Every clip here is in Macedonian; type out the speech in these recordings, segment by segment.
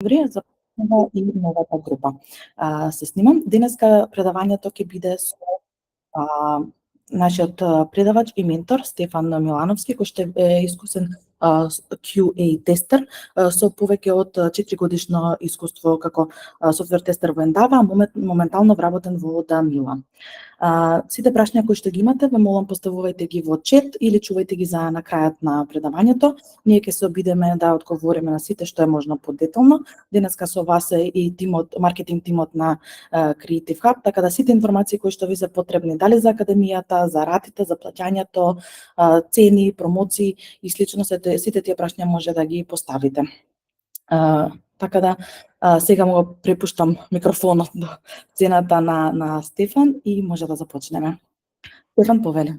Добре, започнува и новата група. Се снимам. Денеска предавањето ќе биде со нашиот предавач и ментор Стефан Милановски, кој што е искусен QA тестер со повеќе од 4-годишно искуство како софтвер тестер во Endava, моментално вработен во Дамила. Сите прашања кои што ги имате, ве молам поставувајте ги во чет или чувајте ги за на крајот на предавањето. Ние ќе се обидеме да одговориме на сите што е можно подетално. Денеска со вас е и тимот, маркетинг тимот на Creative Hub, така да сите информации кои што ви се потребни, дали за академијата, за ратите, за плаќањето, цени, промоции и слично, сите тие прашања може да ги поставите. Така да сега му препуштам микрофонот до сцената на Стефан и може да започнеме. Стефан, повели.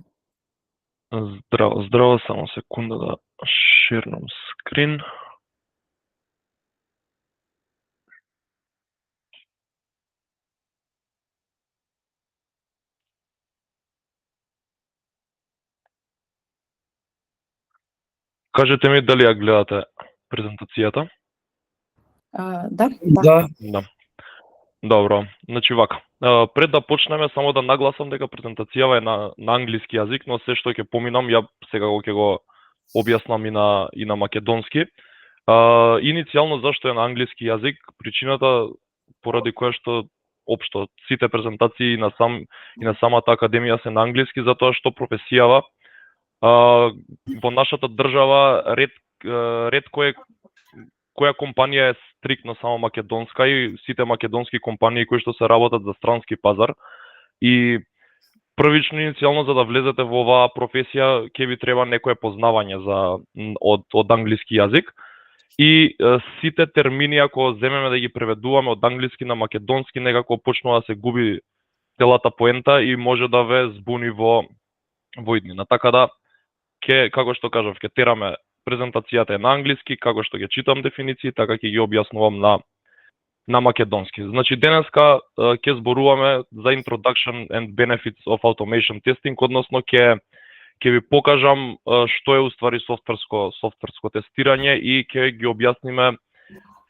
Здраво, само секунда да шернам скрин. Кажете ми дали ја гледате презентацијата? Да. Добро, значи вака. Пред да почнеме, само да нагласам дека презентацијава е на англиски јазик, но се што ќе поминам, ја сега ќе го објаснам и на македонски. Иницијално зашто е на англиски јазик? Причината поради која што општо сите презентации и на самата академија се на англиски, затоа што професијава во нашата држава ретко е која компанија е стриктно само македонска и сите македонски компании кои што се работат за странски пазар. И првично иницијално за да влезете во оваа професија ќе ви треба некое познавање од англиски јазик. И сите термини ако земеме да ги преведуваме од англиски на македонски, некако почнува да се губи целата поента и може да ве збуни во иднина. Така да како што кажав, ќе тераме презентацијата е на англиски, како што ќе читам дефиниции, така ќе ги објаснувам на македонски. Значи денеска ќе зборуваме за Introduction and Benefits of Automation Testing, односно ќе ви покажам што е уствари софтверско тестирање и ќе ги објасниме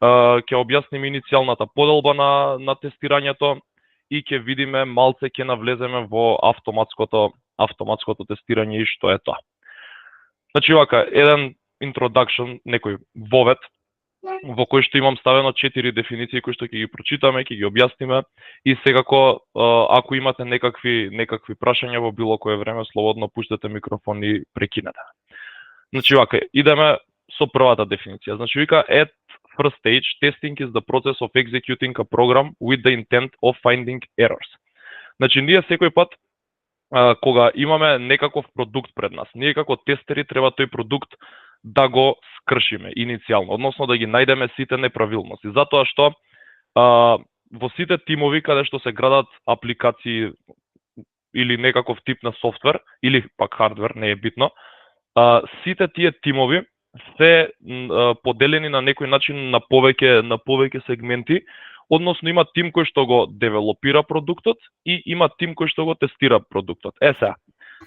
ќе објасниме иницијалната поделба на тестирањето и ќе видиме малце ќе навлеземе во автоматското тестирање и што е тоа. Значи вака, еден introduction, некој вовед, во кој што имам ставено 4 дефиниции кои што ќе ги прочитаме, ќе ги објасниме и секако ако имате некакви прашања во било кое време, слободно пуштете микрофон и прекинете. Значи вака, идеме со првата дефиниција. Значи вика, at first stage, testing is the process of executing a program with the intent of finding errors. Значи ние секој пат кога имаме некаков продукт пред нас, ние како тестери треба тој продукт да го скршиме иницијално, односно да ги најдеме сите неправилности. Затоа што во сите тимови каде што се градат апликации или некаков тип на софтвер, или пак хардвер, не е битно, сите тие тимови се поделени на некој начин на повеќе сегменти, односно има тим кој што го девелопира продуктот и има тим кој што го тестира продуктот. Сега,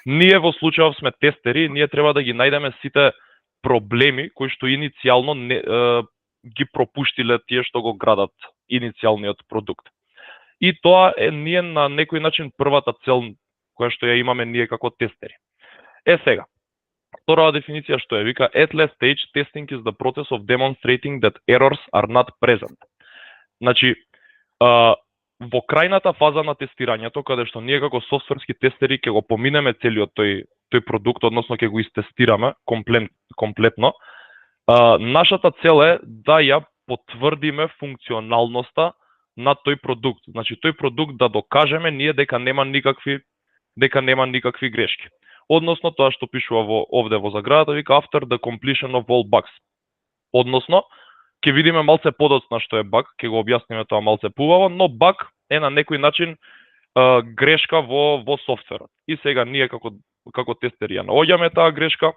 ние во случајов сме тестери, ние треба да ги најдеме сите проблеми кои што иницијално ги пропуштиле тие што го градат иницијалниот продукт. И тоа е ние на некој начин првата цел која што ја имаме ние како тестери. Сега, втората дефиниција што е, вика, at last stage, testing is the process of demonstrating that errors are not present. Значи, во крајната фаза на тестирањето, каде што ние како софтверски тестери ќе го поминеме целиот тој продукт, односно ќе го истестираме комплетно, нашата цел е да ја потврдиме функционалноста на тој продукт. Значи, тој продукт да докажеме ние дека нема никакви грешки. Односно, тоа што пишува овде во заградата, вика after the completion of all bugs. Односно, ќе видиме малце подоцна што е баг, ќе го објасниме тоа малце поубаво, но баг е на некој начин грешка во софтверот. И сега ние како тестери ја наоѓаме таа грешка,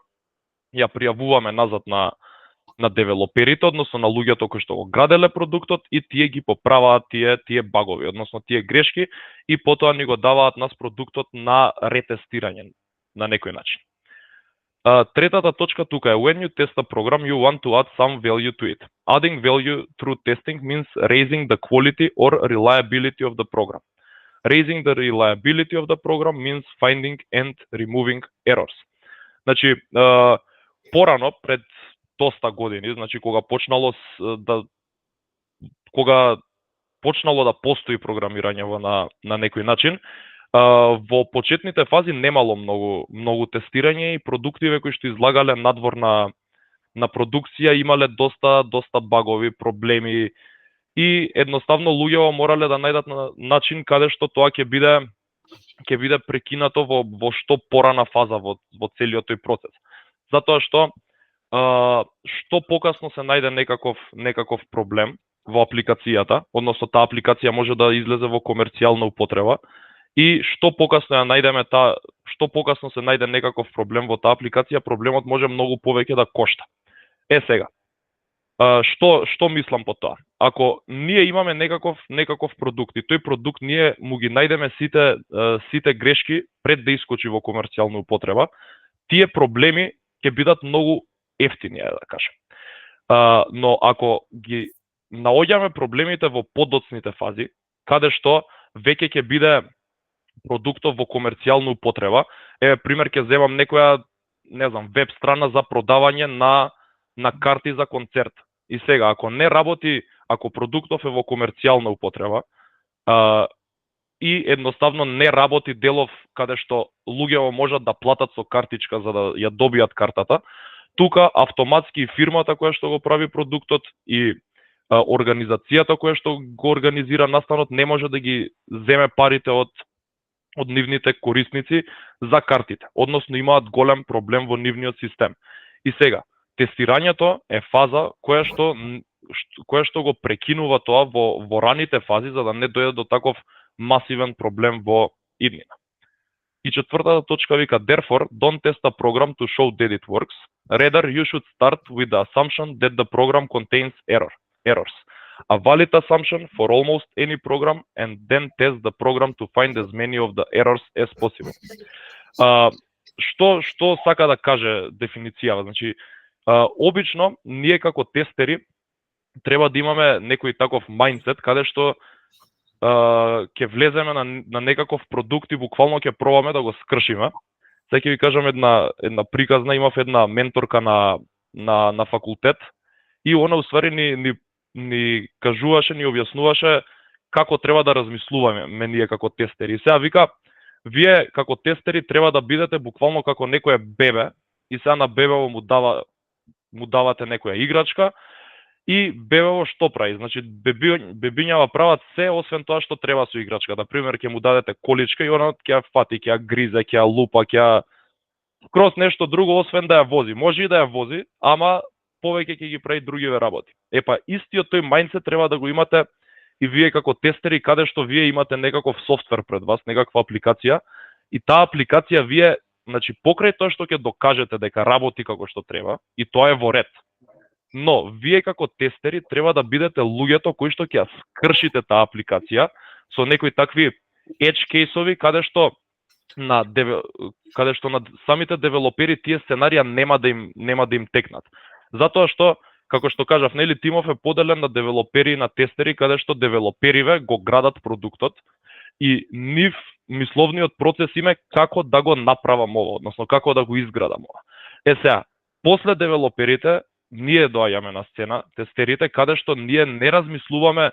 ја пријавуваме назад на девелоперите, односно на луѓето кои што го граделе продуктот и тие ги поправаат тие багови, односно тие грешки и потоа ни го даваат нас продуктот на ретестирање на некој начин. Третата точка тука е when you test a program you want to add some value to it. Adding value through testing means raising the quality or reliability of the program. Raising the reliability of the program means finding and removing errors. Значи, порано пред доста години, значи кога почнало да постои програмирање на некој начин, во почетните фази немало многу тестирање и продуктиве кои што излагале надвор на продукција имале доста багови, проблеми и едноставно луѓето морале да најдат начин каде што тоа ќе биде прекинато во што порана фаза во целиот тој процес. Затоа што покасно се најде некаков проблем во апликацијата, односно таа апликација може да излезе во комерцијална употреба и што покасно се најде некаков проблем во таа апликација, проблемот може многу повеќе да кошта. Сега, што мислам по тоа? Ако ние имаме некаков продукт и тој продукт ние му ги најдеме сите грешки пред да искочи во комерцијална употреба, тие проблеми ќе бидат многу ефтини, да кажем. Но ако ги наоѓаме проблемите во подоцните фази, каде што веќе ќе биде продуктов во комерцијална употреба, пример ќе земам некоја, не знам, веб страна за продавање на карти за концерт. И сега, ако продуктов е во комерцијална употреба, и едноставно не работи делов каде што луѓето можат да платат со картичка за да ја добијат картата, тука автоматски фирмата која што го прави продуктот и организацијата која што го организира настанот не може да ги земе парите од нивните корисници за картите. Односно имаат голем проблем во нивниот систем. И сега, тестирањето е фаза која што го прекинува тоа во раните фази за да не дојде до таков масивен проблем во иднина. И четвртата точка вика, therefore, don't test a program to show that it works. Rather, you should start with the assumption that the program contains errors. A valid assumption for almost any program, and then test the program to find as many of the errors as possible. Што сака да каже дефиницијава? Значи, обично, ние како тестери треба да имаме некој таков мајндсет, каде што ќе влеземе на некаков продукт и буквално ќе пробаме да го скршиме. Сега ќе ви кажам една приказна, имав една менторка на факултет и она уствари ни кажуваше, ни објаснуваше како треба да размислуваме ние како тестери. Сега вика, вие како тестери треба да бидете буквално како некое бебе и сега на бебево му давате некоја играчка и бебево што прави? Значи бебињава прават се освен тоа што треба со играчка. Например, ќе му дадете количка и она ќе ја фати, ќе ја гризе, ќе ја лупа, ќе скроз нешто друго освен да ја вози. Може и да ја вози, ама повеќе ќе ги прави другиве работи. Истиот тој мајндсет треба да го имате и вие како тестери, каде што вие имате некаков софтвер пред вас, некаква апликација и таа апликација вие, значи покрај тоа што ќе докажете дека работи како што треба и тоа е во ред. Но вие како тестери треба да бидете луѓето кои што ќе ја скршите таа апликација со некои такви edge кейсови каде што на самите девелопери тие сценарија нема да им текнат. Затоа што, како што кажав, нели тимов е поделен на девелопери и на тестери, каде што девелопериве го градат продуктот и нив мисловниот процес име како да го направам ова, односно како да го изградам ова. Сега, после девелоперите, ние доаѓаме на сцена, тестерите, каде што ние не размислуваме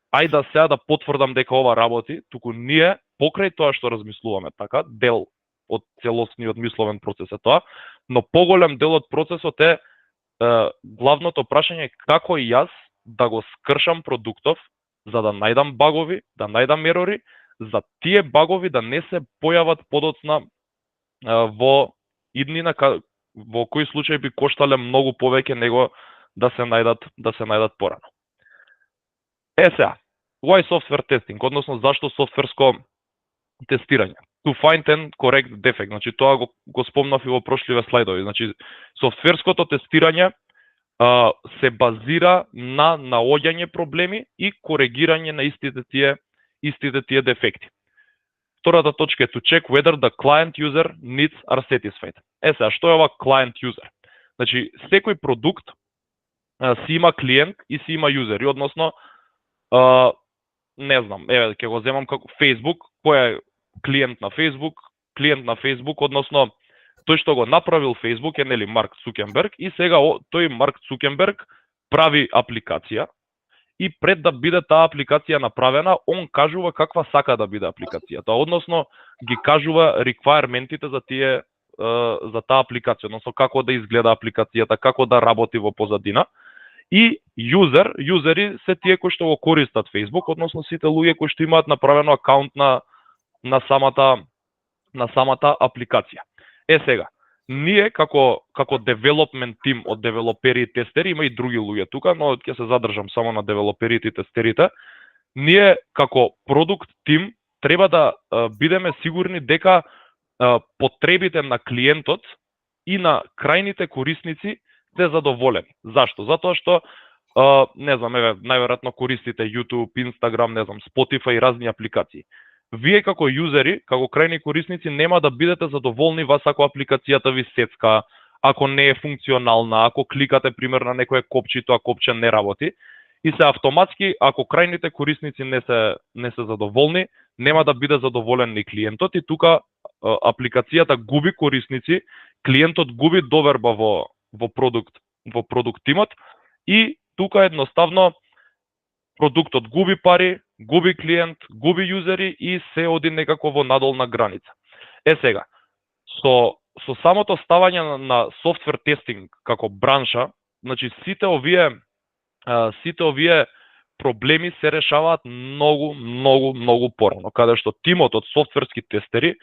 ајде сега да потврдам дека ова работи, туку ние, покрај тоа што размислуваме така, дел од целосниот мисловен процес е тоа, но поголем дел од процесот е главното прашање е како и јас да го скршам продуктов за да најдам багови, да најдам ерори, за тие багови да не се појават подоцна во иднина, во кој случај би коштале многу повеќе него да се најдат порано. Сега, why software testing, односно зашто софтверско тестирање? To find and correct defect, значи тоа го спомнав и во прошливе слайдови. Значи софтверското тестирање се базира на наоѓање проблеми и коригирање на истите тие дефекти. Втората точка е to check whether the client user needs are satisfied. Сега, што е ова client user? Значи, секој продукт си има клиент и си има юзери, односно, не знам, еве, ќе го земам како Facebook, кој е клиент на Facebook? Клиент на Facebook, односно, тој што го направил Facebook е, нели, Марк Цукерберг, и сега тој Марк Цукерберг прави апликација, и пред да биде таа апликација направена, он кажува каква сака да биде апликацијата, односно ги кажува requirement-ите за тие за таа апликација, односно како да изгледа апликацијата, како да работи во позадина. И юзери се тие кои што го користат Facebook, односно сите луѓе кои што имаат направено акаунт на самата апликација. Сега, ние како development team од девелопери и тестери, има и други луѓе тука, но ќе се задржам само на девелоперите и тестерите. Ние како продукт тим треба да бидеме сигурни дека потребите на клиентот и на крајните корисници се задоволени. Зашто? Затоа што не знам, еве, најверојатно користите YouTube, Instagram, не знам, Spotify и разни апликации. Вие како юзери, како крајни корисници, нема да бидете задоволни вас ако апликацијата ви сецка, ако не е функционална, ако кликате пример на некое копче, тоа копче не работи, и се автоматски, ако крајните корисници не се задоволни, нема да биде задоволен ни клиентот, и тука апликацијата губи корисници, клиентот губи доверба во продукт тимот, и тука едноставно продуктот губи пари, губи клиент, губи юзери и се оди некако во надолна граница. Сега, со самото ставање на софтвер тестинг како бранша, значи сите овие проблеми се решаваат многу порано, каде што тимот од софтверски тестери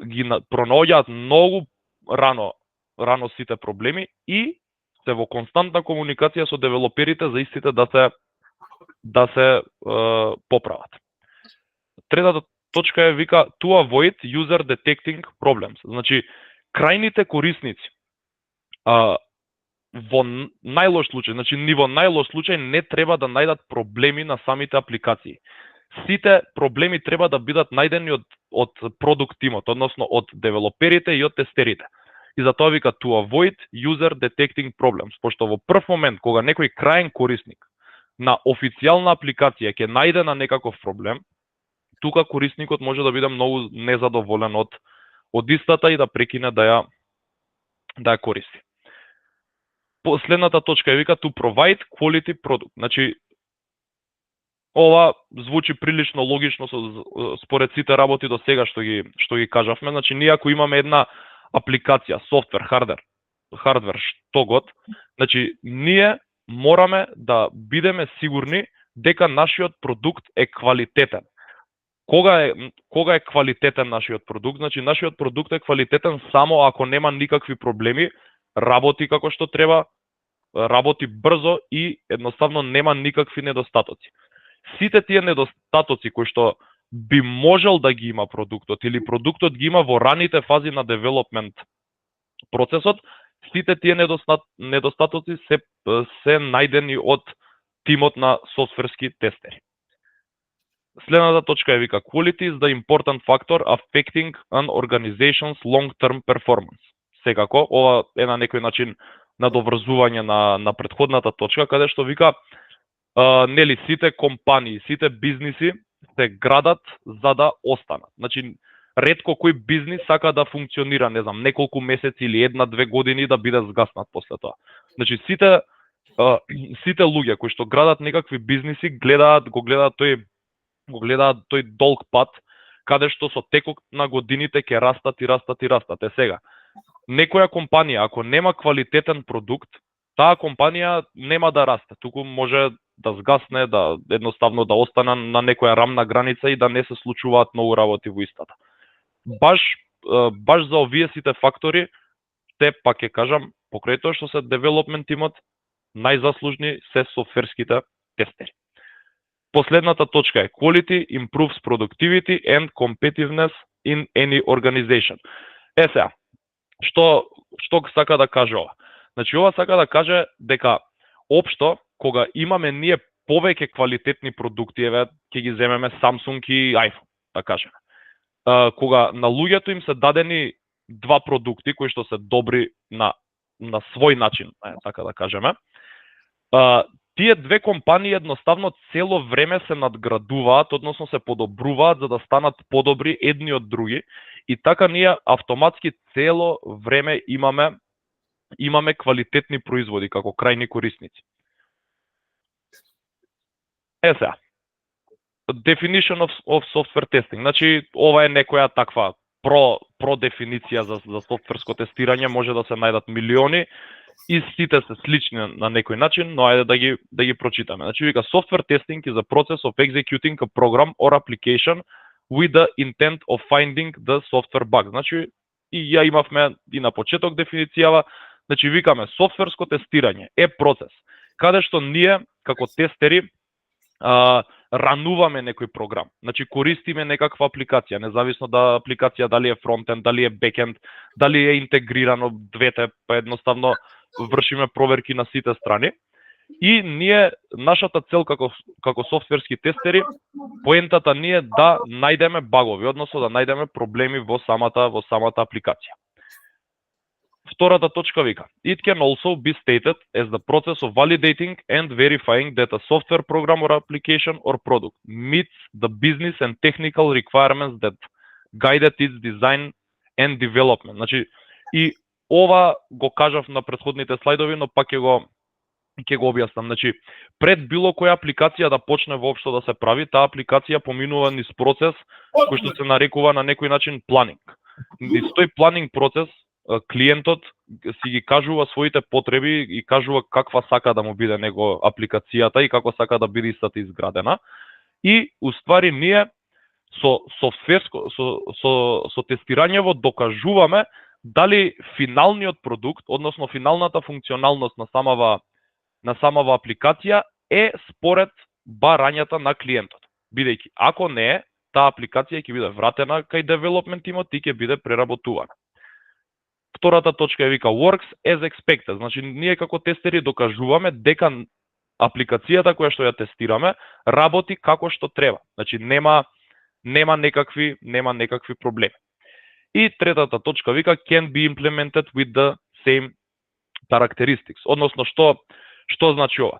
ги пронаоѓаат многу рано сите проблеми и се во константна комуникација со девелоперите за истите да се поправат. Третата точка е вика to avoid user detecting problems. Значи, крајните корисници во најлош случај, значи ни во најлош случај не треба да најдат проблеми на самите апликации. Сите проблеми треба да бидат најдени од продукт тимот, односно од девелоперите и од тестерите. И затоа вика to avoid user detecting problems, пошто во прв момент кога некој крајен корисник на официјална апликација ќе најде на некаков проблем, тука корисникот може да биде многу незадоволен од истата и да прекине да ја користи. Последната точка е вика to provide quality product. Значи, ова звучи прилично логично според сите работи до сега што ги кажавме. Значи, ние ако имаме една апликација, софтвер, хардвер, што год, значи, ние мораме да бидеме сигурни дека нашиот продукт е квалитетен. Кога е квалитетен нашиот продукт? Значи, нашиот продукт е квалитетен само ако нема никакви проблеми, работи како што треба, работи брзо и едноставно нема никакви недостатоци. Сите тие недостатоци кои што би можел да ги има продуктот или продуктот ги има во раните фази на девелопмент процесот, сите тие недостатоци се најдени од тимот на софтверски тестери. Следната точка е вика quality is the important factor affecting an organization's long-term performance. Секако, ова е на некој начин надоврзување на претходната точка, каде што вика нели сите компании, сите бизниси се градат за да останат. Значи, ретко кој бизнис сака да функционира, не знам, неколку месеци или 1-2 години да биде згаснат после тоа. Значи, сите луѓе кои што градат некакви бизниси го гледаат тој долг пат, каде што со текот на годините ќе растат и растат. Сега, некоја компанија ако нема квалитетен продукт, таа компанија нема да расте, туку може да згасне, да едноставно да остане на некоја рамна граница и да не се случуваат многу работи во истата. Баш за овие сите фактори, те пак ќе кажам, покрај тоа што се девелопмент тимот, најзаслужни се софтверските тестери. Последната точка е quality improves productivity and competitiveness in any organization. Сега, што сака да каже ова? Значи, ова сака да каже дека општо, кога имаме ние повеќе квалитетни продукти, еве, ќе ги земеме Samsung и iPhone, да кажеме. кога на луѓето им се дадени два продукти кои што се добри на свој начин, така да кажеме, тие две компании едноставно цело време се надградуваат, односно се подобруваат за да станат подобри едни од други, и така ние автоматски цело време имаме квалитетни производи како крајни корисници. Сега, definition of software testing. Значи, ова е некоја таква про дефиниција за софтверско тестирање, може да се најдат милиони и сите се слични на некој начин, но ајде да ги прочитаме. Значи, вика, software testing is a process of executing a program or application with the intent of finding the software bug. Значи, и ја имавме и на почеток дефиницијава, значи викаме софтверско тестирање е процес каде што ние како тестери рануваме некој програм. Значи користиме некаква апликација, независно да апликација дали е фронтенд, дали е бекенд, дали е интегрирано двете, па едноставно вршиме проверки на сите страни. И ние, нашата цел како софтверски тестери, поентата ни е да најдеме багови, односно да најдеме проблеми во самата апликација. Втората точка вика: It can also be stated as the process of validating and verifying that a software program or application or product meets the business and technical requirements that guided its design and development. Значи, и ова го кажав на претходните слайдови, но пак ќе го објаснам. Значи, пред било која апликација да почне воопшто да се прави, таа апликација поминува низ процес кој што се нарекува на некој начин планинг. Низ тој планинг процес клиентот си ги кажува своите потреби и кажува каква сака да му биде него апликацијата и како сака да биде истата изградена. И уствари ние со тестирањево докажуваме дали финалниот продукт, односно финалната функционалност на самава апликација е според барањата на клиентот. Бидејќи ако не е, таа апликација ќе биде вратена кај девелопмент тимот и ќе биде преработувана. Втората точка е вика works as expected. Значи ние како тестери докажуваме дека апликацијата која што ја тестираме работи како што треба. Значи нема некакви проблеми. И третата точка вика can be implemented with the same characteristics. Односно што значи ова?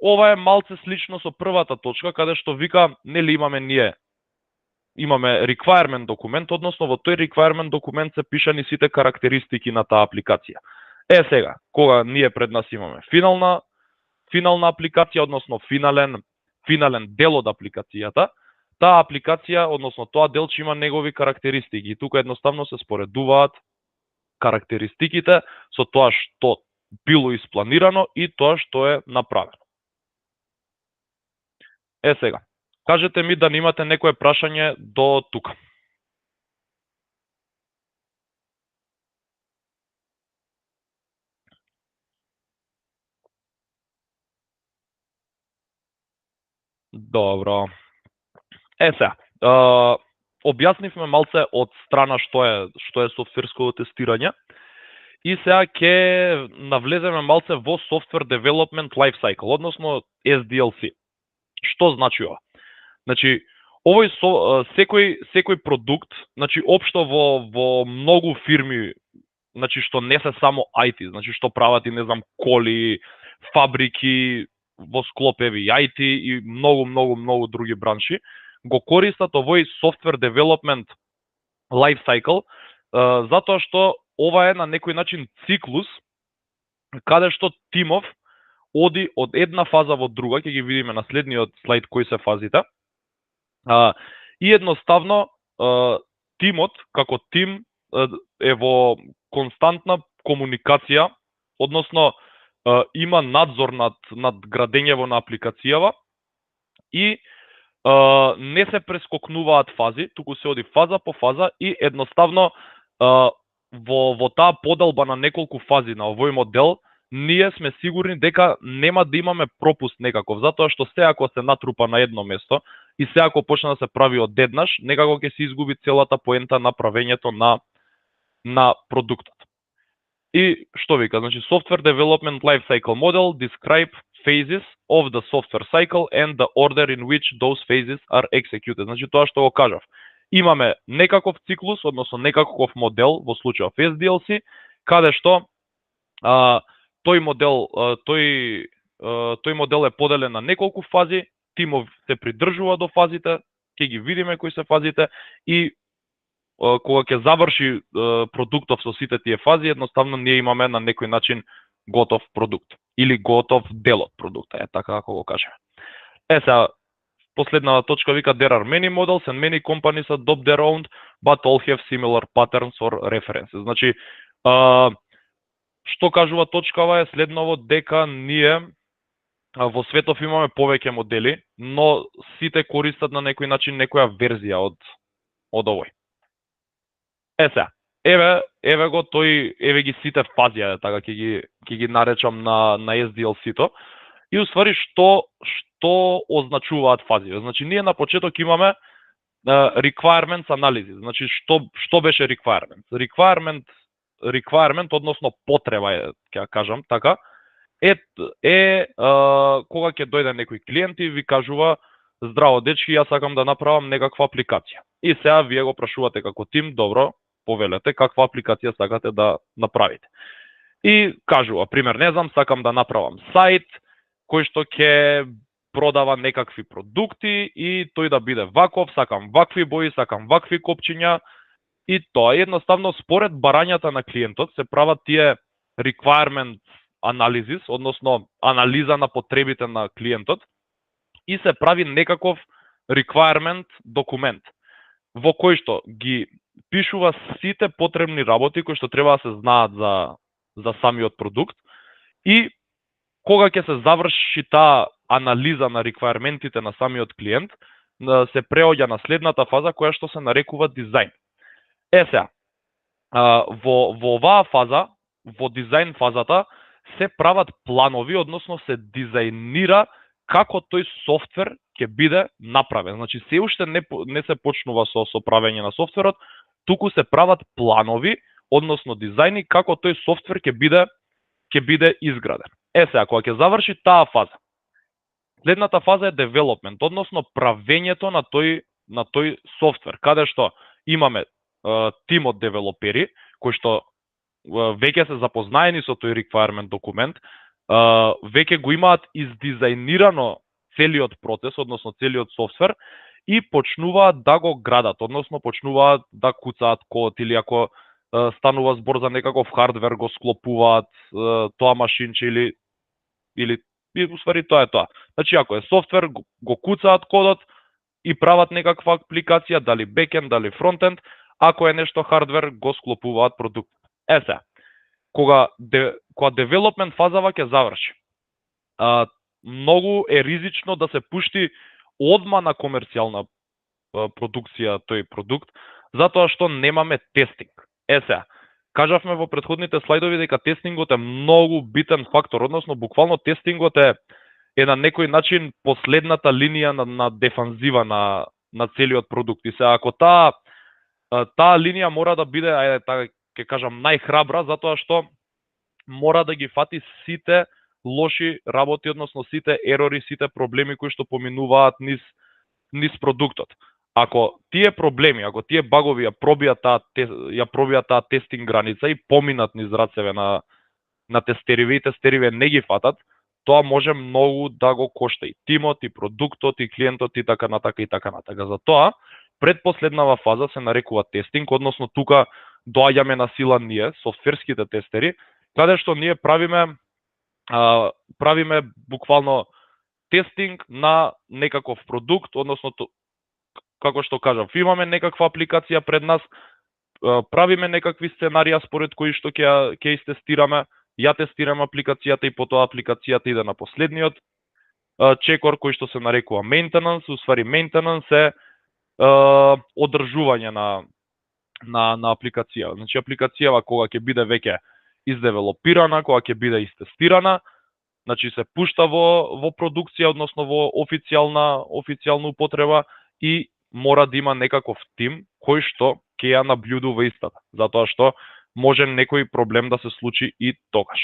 Ова е малце слично со првата точка каде што вика нели имаме requirement документ, односно во тој requirement документ се пишани сите карактеристики на таа апликација. Сега, кога ние пред нас имаме финална апликација, односно финален дел од апликацијата, таа апликација, односно тоа делче има негови карактеристики и тука едноставно се споредуваат карактеристиките со тоа што било испланирано и тоа што е направено. Сега, кажете ми да немате некое прашање до тука. Добро. Сега, објаснивме малце од страна што е софтверско тестирање и сега ќе навлеземе малце во Software Development Life Cycle, односно SDLC. Што значи ова? Значи, овој секој продукт, значи општо во многу фирми, значи што не се само IT, значи што прават и не знам коли, фабрики во склопеви IT и многу други бранши, го користат овој Software Development Life Cycle, затоа што ова е на некој начин циклус каде што тимов оди од една фаза во друга, ќе ги видиме на следниот слайд кои се фазите. И едноставно тимот како тим е во константна комуникација, односно има надзор над градењево на апликацијава и не се прескокнуваат фази, туку се оди фаза по фаза и едноставно во таа поделба на неколку фази на овој модел ние сме сигурни дека нема да имаме пропуст некаков, затоа што се ако се натрупа на едно место и се ако почне да се прави одеднаш, некако ќе се изгуби целата поента на правењето на продуктот. И што вика, значи Software Development Life Cycle Model describe phases of the software cycle and the order in which those phases are executed. Значи тоа што го кажав. Имаме некаков циклус, односно некаков модел во случајов SDLC, каде што тој модел е поделен на неколку фази, тимов се придржува до фазите, ќе ги видиме кои се фазите и кога ќе заврши продуктов со сите тие фази, едноставно ние имаме на некој начин готов продукт или готов дел од продукта, така како го кажеме. Сега последната точка вика there are many models and many companies adopt their own, but all have similar patterns or references. Значи што кажува точкава е следново, дека ние во светов имаме повеќе модели, но сите користат на некој начин некоја верзија од овој. Сега, еве го тој, еве ги сите фази, така ќе ги наречам на SDLC-то. И уствари што означуваат фазите? Значи ние на почеток имаме requirements analysis. Значи што беше requirement? Requirement, односно потреба ќе кажам така, кога ќе дојде некој клиент и ви кажува: здраво дечки, јас сакам да направам некаква апликација. И сега вие го прашувате како тим: добро, повелете каква апликација сакате да направите. И кажува, пример, не знам, сакам да направам сајт кој што ќе продава некакви продукти и тој да биде ваков, сакам вакви бои, сакам вакви копчиња. И тоа едноставно според барањата на клиентот се прават тие requirement analysis, односно анализа на потребите на клиентот, и се прави некаков requirement документ во кој што ги пишува сите потребни работи кои што треба да се знаат за самиот продукт. И кога ќе се заврши таа анализа на requirementите на самиот клиент, се преоѓа на следната фаза која што се нарекува дизајн. Сега, во оваа фаза, во дизајн фазата, се прават планови, односно се дизајнира како тој софтвер ќе биде направен. Значи се уште не се почнува со правење на софтверот, туку се прават планови, односно дизајни како тој софтвер ќе биде изграден. Сега, кога ќе заврши таа фаза, следната фаза е development, односно правењето на тој софтвер, каде што имаме тим од девелопери кои што веќе се запознаени со тој requirement документ, веќе го имаат издизајнирано целиот процес, односно целиот софтвер, и почнуваат да го градат, односно почнуваат да куцаат код, или ако станува збор за некаков хардвер, го склопуваат тоа машинче или уствари тоа е тоа. Значи ако е софтвер, го куцаат кодот и прават некаква апликација, дали бекенд, дали фронтенд. Ако е нешто хардвер, го склопуваат продукт. Сега, кога development фазава ќе заврши, многу е ризично да се пушти одма на комерцијална продукција тој продукт, затоа што немаме тестинг. Сега, кажавме во претходните слайдови дека тестингот е многу битен фактор, односно буквално тестингот е на некој начин последната линија на дефанзива на целиот продукт. И сега, ако таа линија мора да биде, така ќе кажам, најхрабра, затоа што мора да ги фати сите лоши работи, односно сите ерори, сите проблеми кои што поминуваат низ продуктот. Ако тие проблеми, ако тие багови ја пробијат таа тестинг граница и поминат низ рацеве на тестериве и тестериве не ги фатат, тоа може многу да го кошта и тимот, и продуктот, и клиентот, и така натака, и така натака. Затоа предпоследнава фаза се нарекува тестинг, односно тука доаѓаме на сила ние, софтверските тестери, каде што ние правиме буквално тестинг на некаков продукт, односно како што кажав, имаме некаква апликација пред нас, правиме некакви сценарија според кои што ќе истестираме, ја тестираме апликацијата и потоа апликацијата иде на последниот чекор кој што се нарекува maintenance. Усвари maintenance е одржување на апликација. Значи апликацијава кога ќе биде веќе издевелопирана, кога ќе биде истестирана, значи се пушта во продукција, односно во официјална употреба, и мора да има некаков тим кој што ќе ја наблюдува истата, затоа што може некој проблем да се случи и тогаш.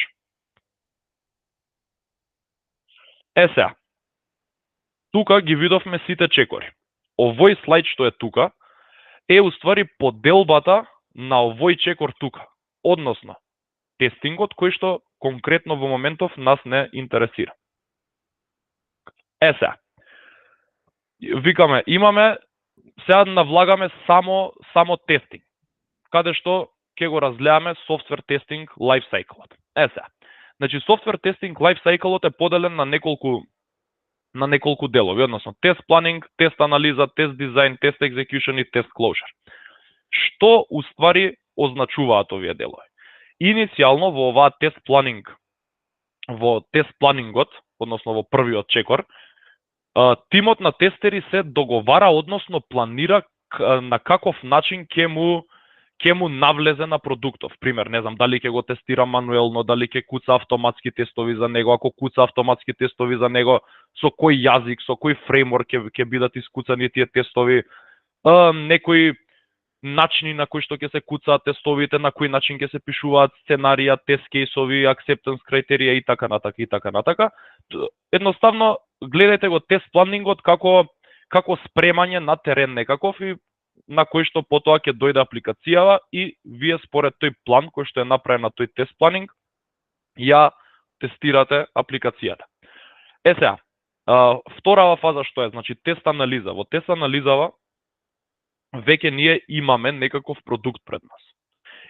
Сега, тука ги видовме сите чекори. Овој слайд што е тука е уствари поделбата на овој чекор тука, односно тестингот кој што конкретно во моментов нас не интересира. Сега, викаме, имаме, сега навлагаме само тестинг, каде што ќе го разгледаме софтвер тестинг life cycle-от. Сега, значи софтвер тестинг life cycle-от е поделен на неколку делови, односно тест планинг, тест анализа, тест дизајн, тест екзекјушн и тест клоужер. Што уствари означуваат овие делови? Иницијално во оваа тест планингот, односно во првиот чекор, тимот на тестери се договара, односно планира на каков начин ќе му навлезе на продуктов. Пример, не знам, дали ќе го тестира мануелно, дали ќе куца автоматски тестови за него, ако куца автоматски тестови за него, со кој јазик, со кој фреймворк ќе бидат искуцани тие тестови, некои начини на кои што ќе се куцаат тестовите, на кој начин ќе се пишуваат сценарија, тест кейсови, acceptance критерија и така натака. Едноставно, гледајте го тест планингот како спремање на терен некаков и на кој што потоа ќе дојде апликацијава и вие според тој план кој што е направен на тој тест планинг ја тестирате апликацијата. Сега, вторава фаза што е, значи тест анализа. Во тест анализава веќе ние имаме некаков продукт пред нас.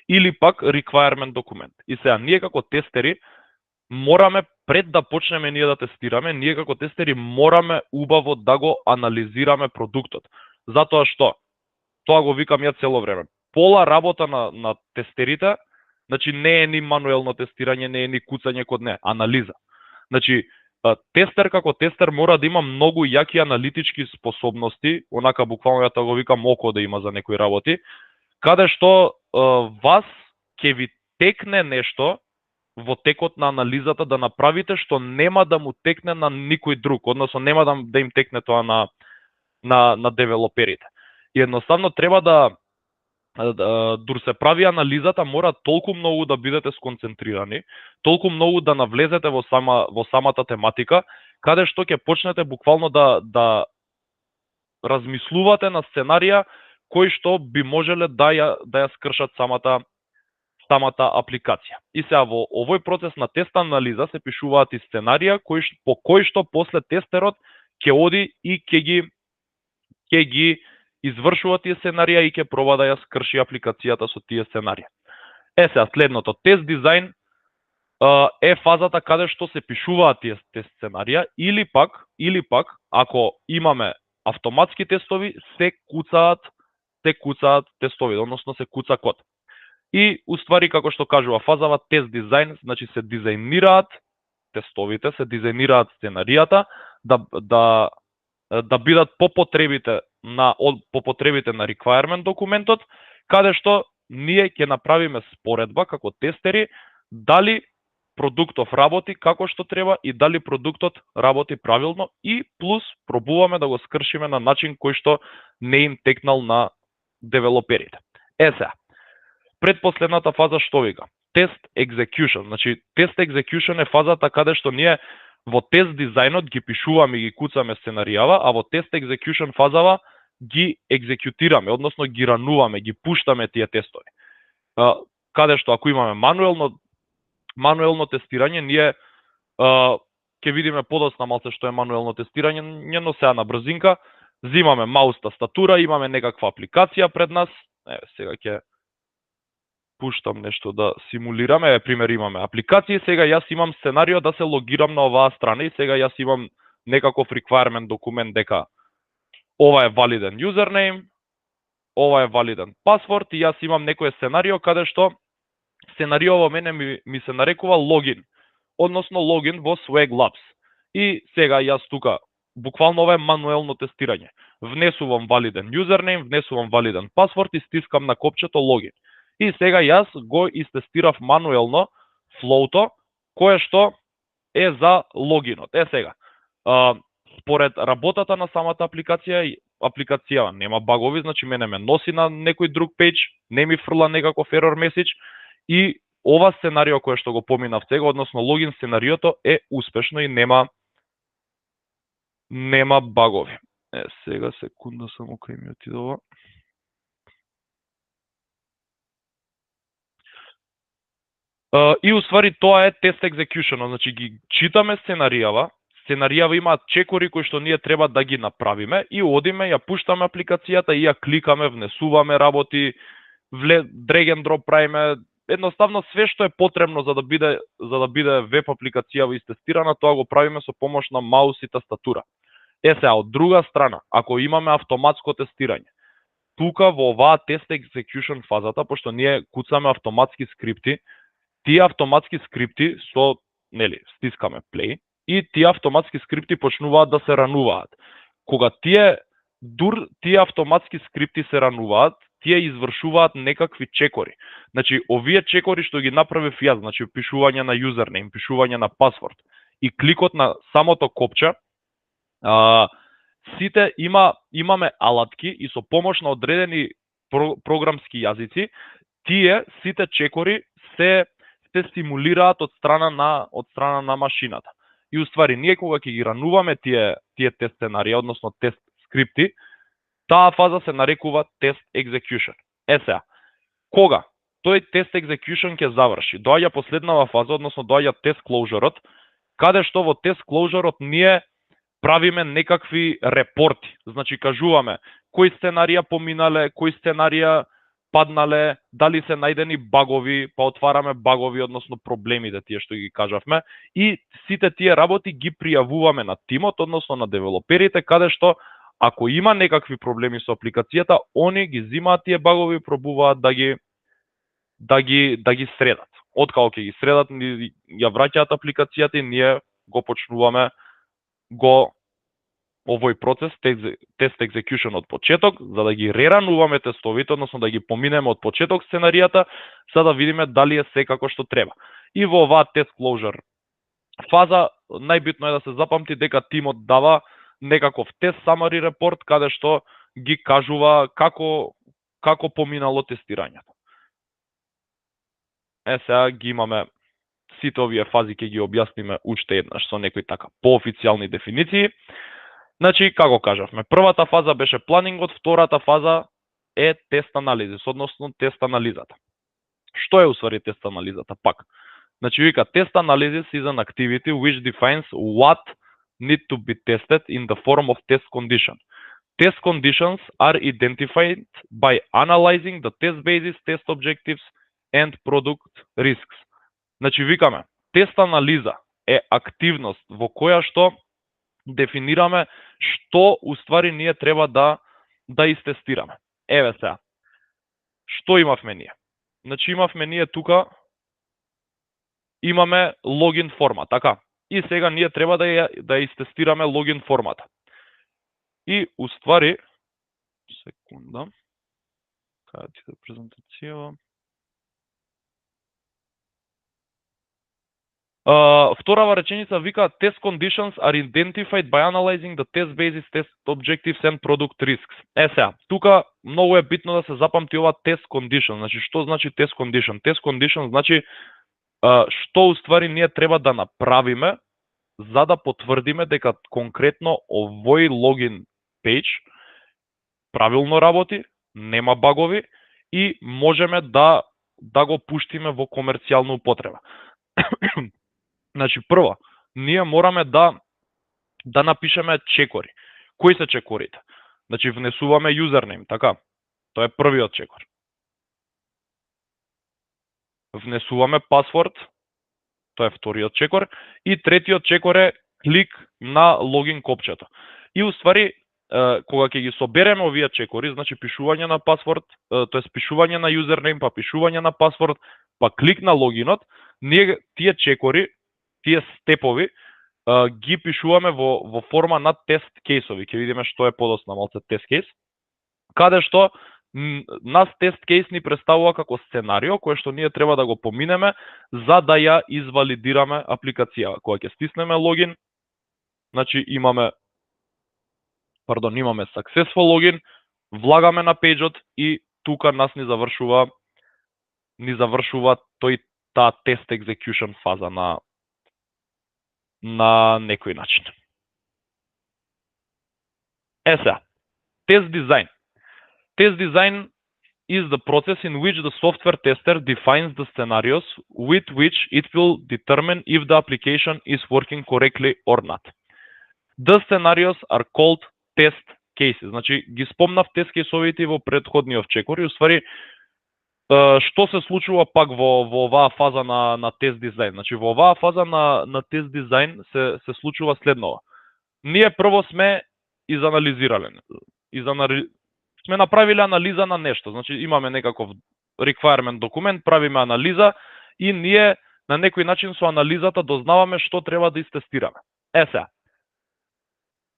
Или пак requirement документ. И сега, ние како тестери мораме, пред да почнеме ние да тестираме, ние како тестери мораме убаво да го анализираме продуктот. Затоа што, тоа го викам ја цело време, пола работа на тестерите, значи не е ни мануелно тестирање, не е ни куцање код не, анализа. Значи, тестер како тестер мора да има многу јаки аналитички способности, онака буквално ја тоа го викам око да има за некои работи, каде што вас ќе ви текне нешто во текот на анализата да направите што нема да му текне на никој друг, односно нема да им текне тоа на девелоперите. И едноставно треба дур се прави анализата, мора толку многу да бидете сконцентрирани, толку многу да навлезете во самата тематика, каде што ќе почнете буквално да размислувате на сценарија кои што би можеле да ја скршат самата апликација. И сега во овој процес на тест анализа се пишуваат и сценарија по кои што после тестерот ќе оди и ќе ги извршува тие сценарија и ќе проба да ја скрши апликацијата со тие сценарија. Сега следното, тест дизајн е фазата каде што се пишуваат тие тест сценарија или пак ако имаме автоматски тестови се куцаат тестови, односно се куца код. И уствари како што кажува фазава тест дизајн, значи се дизајнираат тестовите, се дизајнираат сценаријата да бидат по потребите на requirement документот, каде што ние ќе направиме споредба како тестери дали продуктов работи како што треба и дали продуктот работи правилно и плюс пробуваме да го скршиме на начин кој што не им текнал на девелоперите. Сега, предпоследната фаза што вика? Тест execution. Значи, тест execution е фазата каде што ние во тест дизајнот ги пишуваме и ги куцаме сценаријава, а во тест execution фазава ги екзекутираме, односно ги рануваме, ги пуштаме тие тестови. Каде што ако имаме мануелно тестирање, ние ќе видиме подоцна малце што е мануелно тестирање, но сега на брзинка, зимаме маус тастатура, имаме некаква апликација пред нас, сега ќе пуштам нешто да симулираме, пример имаме апликација, сега јас имам сценарио да се логирам на оваа страна и сега јас имам некаков requirement документ дека ова е валиден username, ова е валиден пасворд и јас имам некое сценарио каде што сценарио во мене ми се нарекува логин, односно логин во Swag Labs. И сега јас тука, буквално ова е мануелно тестирање. Внесувам валиден username, внесувам валиден пасворд и стискам на копчето логин. И сега јас го истестирав мануелно флоуто, кое што е за логинот. Сега, според работата на самата апликација нема багови, значи мене ме носи на некој друг пејдж, не ми фрла некаков error message и ова сценарио кое што го поминав сега, односно логин сценариото е успешно и нема нема багови. Сега секунда само кај ми отидова. И уствари тоа е тест execution, значи ги читаме сценаријава имаат чекори кои што ние треба да ги направиме и одиме, ја пуштаме апликацијата и ја кликаме, внесуваме работи, drag and drop правиме, едноставно све што е потребно за да биде веб апликацијава истестирана, тоа го правиме со помош на маус и тастатура. Сега, од друга страна, ако имаме автоматско тестирање, тука во оваа тест execution фазата, пошто ние куцаме автоматски скрипти, тие автоматски скрипти со, стискаме play, и тие автоматски скрипти почнуваат да се рануваат. Кога тие автоматски скрипти се рануваат, тие извршуваат некакви чекори. Значи, овие чекори што ги направив јас, значи пишување на юзернейм, пишување на пасворд и кликот на самото копче, сите имаме алатки и со помош на одредени програмски јазици, тие сите чекори се стимулираат од страна на машината. И уствари, ние кога ќе ги рануваме тие тест сценарија, односно тест скрипти, таа фаза се нарекува тест execution. Сега, кога тој тест execution ќе заврши, доаѓа последнава фаза, односно доаѓа тест closure-от, каде што во тест closure-от ние правиме некакви репорти. Значи, кажуваме кои сценарија поминале, кои сценарија паднале, дали се најдени багови, па отвараме багови, односно проблемите тие што ги кажавме, и сите тие работи ги пријавуваме на тимот, односно на девелоперите, каде што ако има некакви проблеми со апликацијата, они ги зимаат тие багови и пробуваат да ги средат. Откако ќе ги средат, ја враќаат апликацијата и ние го почнуваме овој процес, тест execution од почеток, за да ги рерануваме тестовите, односно да ги поминеме од почеток сценаријата, за да видиме дали е секако што треба. И во оваа тест closure фаза, најбитно е да се запамти дека тимот дава некаков тест summary report, каде што ги кажува како поминало тестирањето. Сега ги имаме сите овие фази, ќе ги објасниме уште еднаш со некои така поофицијални дефиниции. Значи, како кажавме, првата фаза беше планингот, втората фаза е тест анализис, односно тест анализата. Што е усвари тест анализата? Пак. Значи, вика, тест анализис is an activity which defines what need to be tested in the form of test condition. Test conditions are identified by analyzing the test basis, test objectives and product risks. Значи, викаме, тест анализа е активност во која што дефинираме што уствари ние треба да истестираме. Еве сега. Што имавме ние? Значи имавме ние тука имаме логин форма, така? И сега ние треба да истестираме логин формата. И уствари секунда. Каде ти да презентација? Вторава реченица вика test conditions are identified by analyzing the test basis, test objectives and product risks. Сега, тука многу е битно да се запамти ова test condition. Значи, што значи test condition? Test condition значи што уствари ние треба да направиме за да потврдиме дека конкретно овој логин пејдж правилно работи, нема багови и можеме да го пуштиме во комерцијална употреба. Значи, прво, ние мораме да напишеме чекори. Кои се чекорите? Значи, внесуваме юзернейм, така? Тоа е првиот чекор. Внесуваме пасворд, тоа е вториот чекор. И третиот чекор е клик на логин копчето. И уствари, кога ќе ги собереме овие чекори, значи пишување на пасворд, тоест пишување на юзернейм, па пишување на пасворд, па клик на логинот, ние тие чекори, тие степови, ги пишуваме во форма на тест кейсови. Ќе видиме што е подоцна малце тест кейс. Каде што нас тест кейс ни представува како сценарио кое што ние треба да го поминеме за да ја извалидираме апликацијава. Кога ќе стиснеме логин, значи имаме successful login, влагаме на пејџот и тука нас ни завршува таа тест execution фаза на некој начин. Сега, test design. Test design is the process in which the software tester defines the scenarios with which it will determine if the application is working correctly or not. The scenarios are called test cases. Значи, ги спомнав тест кейсовите во претходниот чекор и уствари што се случува пак во оваа фаза на тест дизајн. Значи, во оваа фаза на тест дизајн се случува следново. Ние прво сме изанализирале. Сме направиле анализа на нешто. Значи, имаме некаков requirement документ, правиме анализа и ние на некој начин со анализата дознаваме што треба да истестираме. Сега,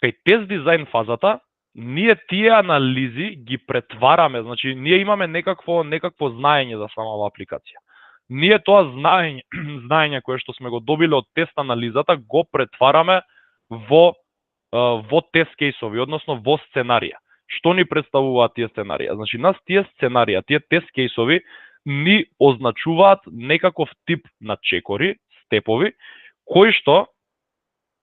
кај тест дизајн фазата, ние тие анализи ги претвараме, значи ние имаме некакво знаење за самава апликација. Ние тоа знаење кое што сме го добиле од тест анализата го претвараме во тест кейсови, односно во сценарија. Што ни представуваат тие сценарија? Значи, нас тие сценарија, тие тест кейсови ни означуваат некаков тип на чекори, степови, кои што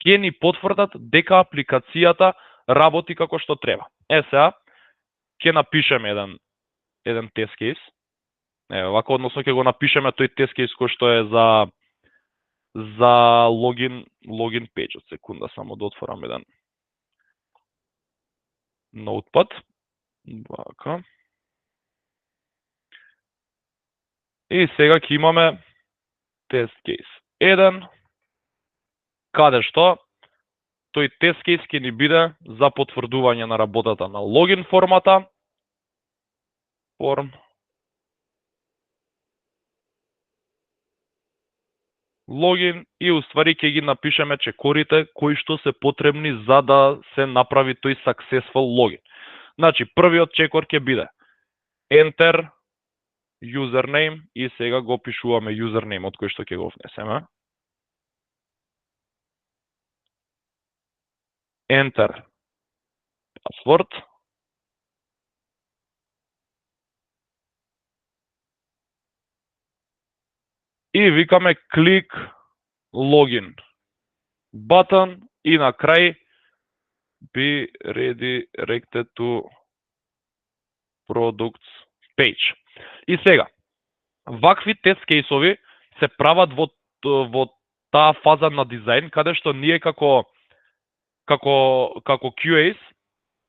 ќе ни потврдат дека апликацијата работи како што треба. Сега, ќе напишеме еден тест кейс. Вако, односно ќе го напишеме тој тест кейс кој што е за логин пејдж. Од секунда само да отворам еден Notepad. Вака. И сега ќе имаме тест кейс 1, каде што тој тест кейс ќе ни биде за потврдување на работата на логин формата. Логин и уствари ќе ги напишеме чекорите кои што се потребни за да се направи тој successful логин. Значи, првиот чекор ќе биде enter username и сега го пишуваме username од кој што ќе го внесеме. Enter password. И викаме click login button и на крај be redirected to products page. И сега, вакви тест кейсови се прават во таа фаза на дизајн, каде што ние како QAs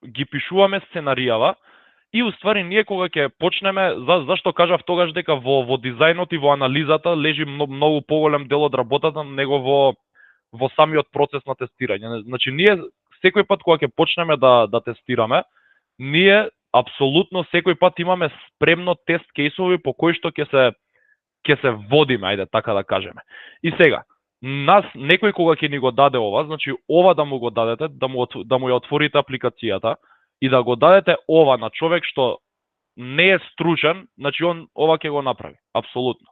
ги пишуваме сценаријава и уствари ние кога ќе почнеме, зашто кажав тогаш дека во дизајнот и во анализата лежи многу поголем дел од работата него во самиот процес на тестирање. Значи ние секој пат кога ќе почнеме да тестираме, ние апсолутно секој пат имаме спремно тест кейсови по кои што ќе се водиме, ајде така да кажеме. И сега, нас некој кога ќе ни го даде ова, значи ова да му го дадете, да му ја отворите апликацијата и да го дадете ова на човек што не е стручен, значи он ова ќе го направи, апсолутно.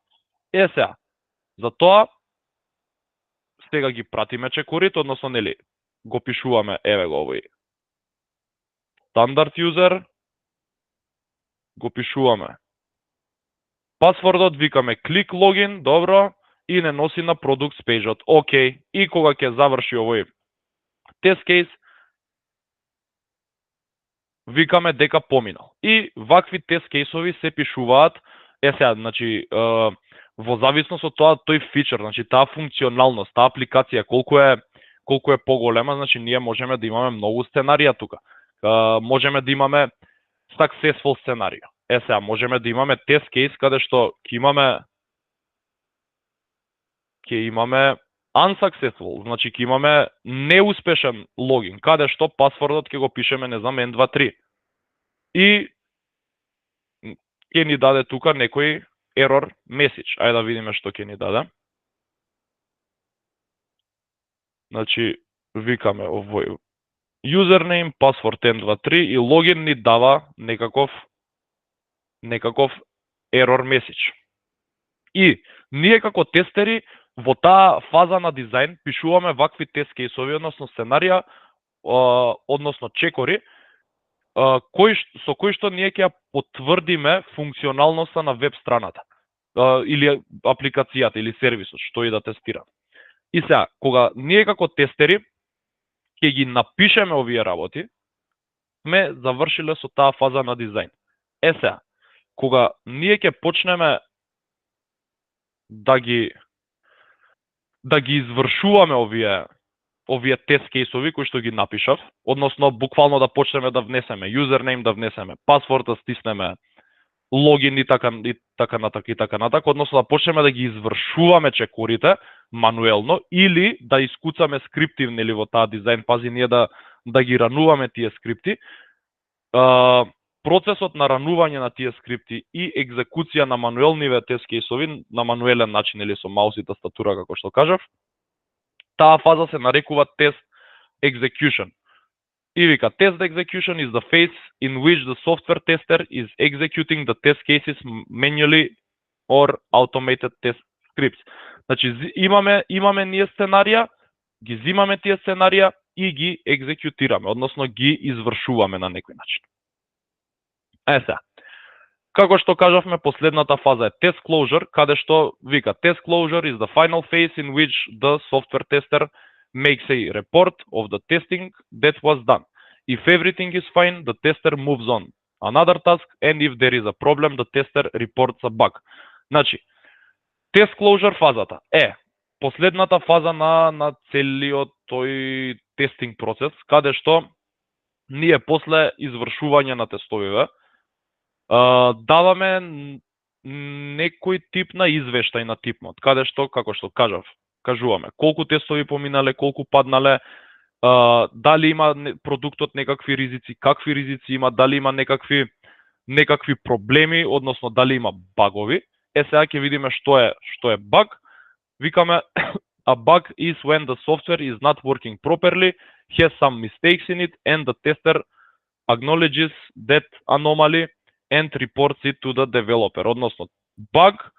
Сега, за тоа сега ги пратиме чекорите, односно нели го пишуваме, еве го овој стандард юзер, го пишуваме пасвордот, викаме click login, добро, и не носи на products page-от. Океј, и кога ќе заврши овој тест кейс, викаме дека поминал. И вакви тест кейсови се пишуваат, сега, значи, во зависност од тоа, тој фичер, значи, таа функционалност, таа апликација, колку е поголема, значи, ние можеме да имаме многу сценарија тука. Можеме да имаме successful сценарио. Сега, можеме да имаме тест кейс, каде што ќе имаме unsuccessful, значи ќе имаме неуспешен логин, каде што пасвордот ќе го пишеме, не знам, N23. И ќе ни даде тука некој error message. Ајде да видиме што ќе ни даде. Значи, викаме овој username, password N23 и логин ни дава некаков error message. И ние како тестери во таа фаза на дизајн пишуваме вакви тест кейсови, односно сценарија, односно чекори, со кои што ние ќе потврдиме функционалноста на веб страната или апликацијата или сервисот, што и да тестираме. И сега, кога ние како тестери ќе ги напишеме овие работи, сме завршиле со таа фаза на дизајн. Сега, кога ние ќе почнеме да ги извршуваме овие тест кейсови кои што ги напишав, односно буквално да почнеме да внесеме юзернейм, да внесеме пасворд, да стиснеме логин и така натака, односно да почнеме да ги извршуваме чекорите мануелно или да искуцаме скрипти нели во таа дизајн фази ние да ги рануваме тие скрипти. Процесот на ранување на тие скрипти и екзекуција на мануелниве тест кейсови на мануелен начин или со маус и тастатура како што кажав, таа фаза се нарекува test execution. И вика, test execution is the phase in which the software tester is executing the test cases manually or automated test scripts. Значи, имаме ние сценарија, ги зимаме тие сценарија и ги екзекутираме, односно ги извршуваме на некој начин. Сега, како што кажавме, последната фаза е test closure, каде што вика, test closure is the final phase in which the software tester makes a report of the testing that was done. If everything is fine, the tester moves on another task, and if there is a problem, the tester reports a bug. Значи, test closure фазата е последната фаза на целиот тој тестинг процес, каде што ние после извршување на тестовиве даваме некој тип на извештај на типмот, каде што, како што кажуваме, колку тестови поминале, колку паднале, дали има продуктот некакви ризици, какви ризици има, дали има некакви проблеми, односно дали има багови. Сега ќе видиме што е баг. Викаме a bug is when the software is not working properly, has some mistakes in it, and the tester acknowledges that anomaly and reports it to the developer. Односно, баг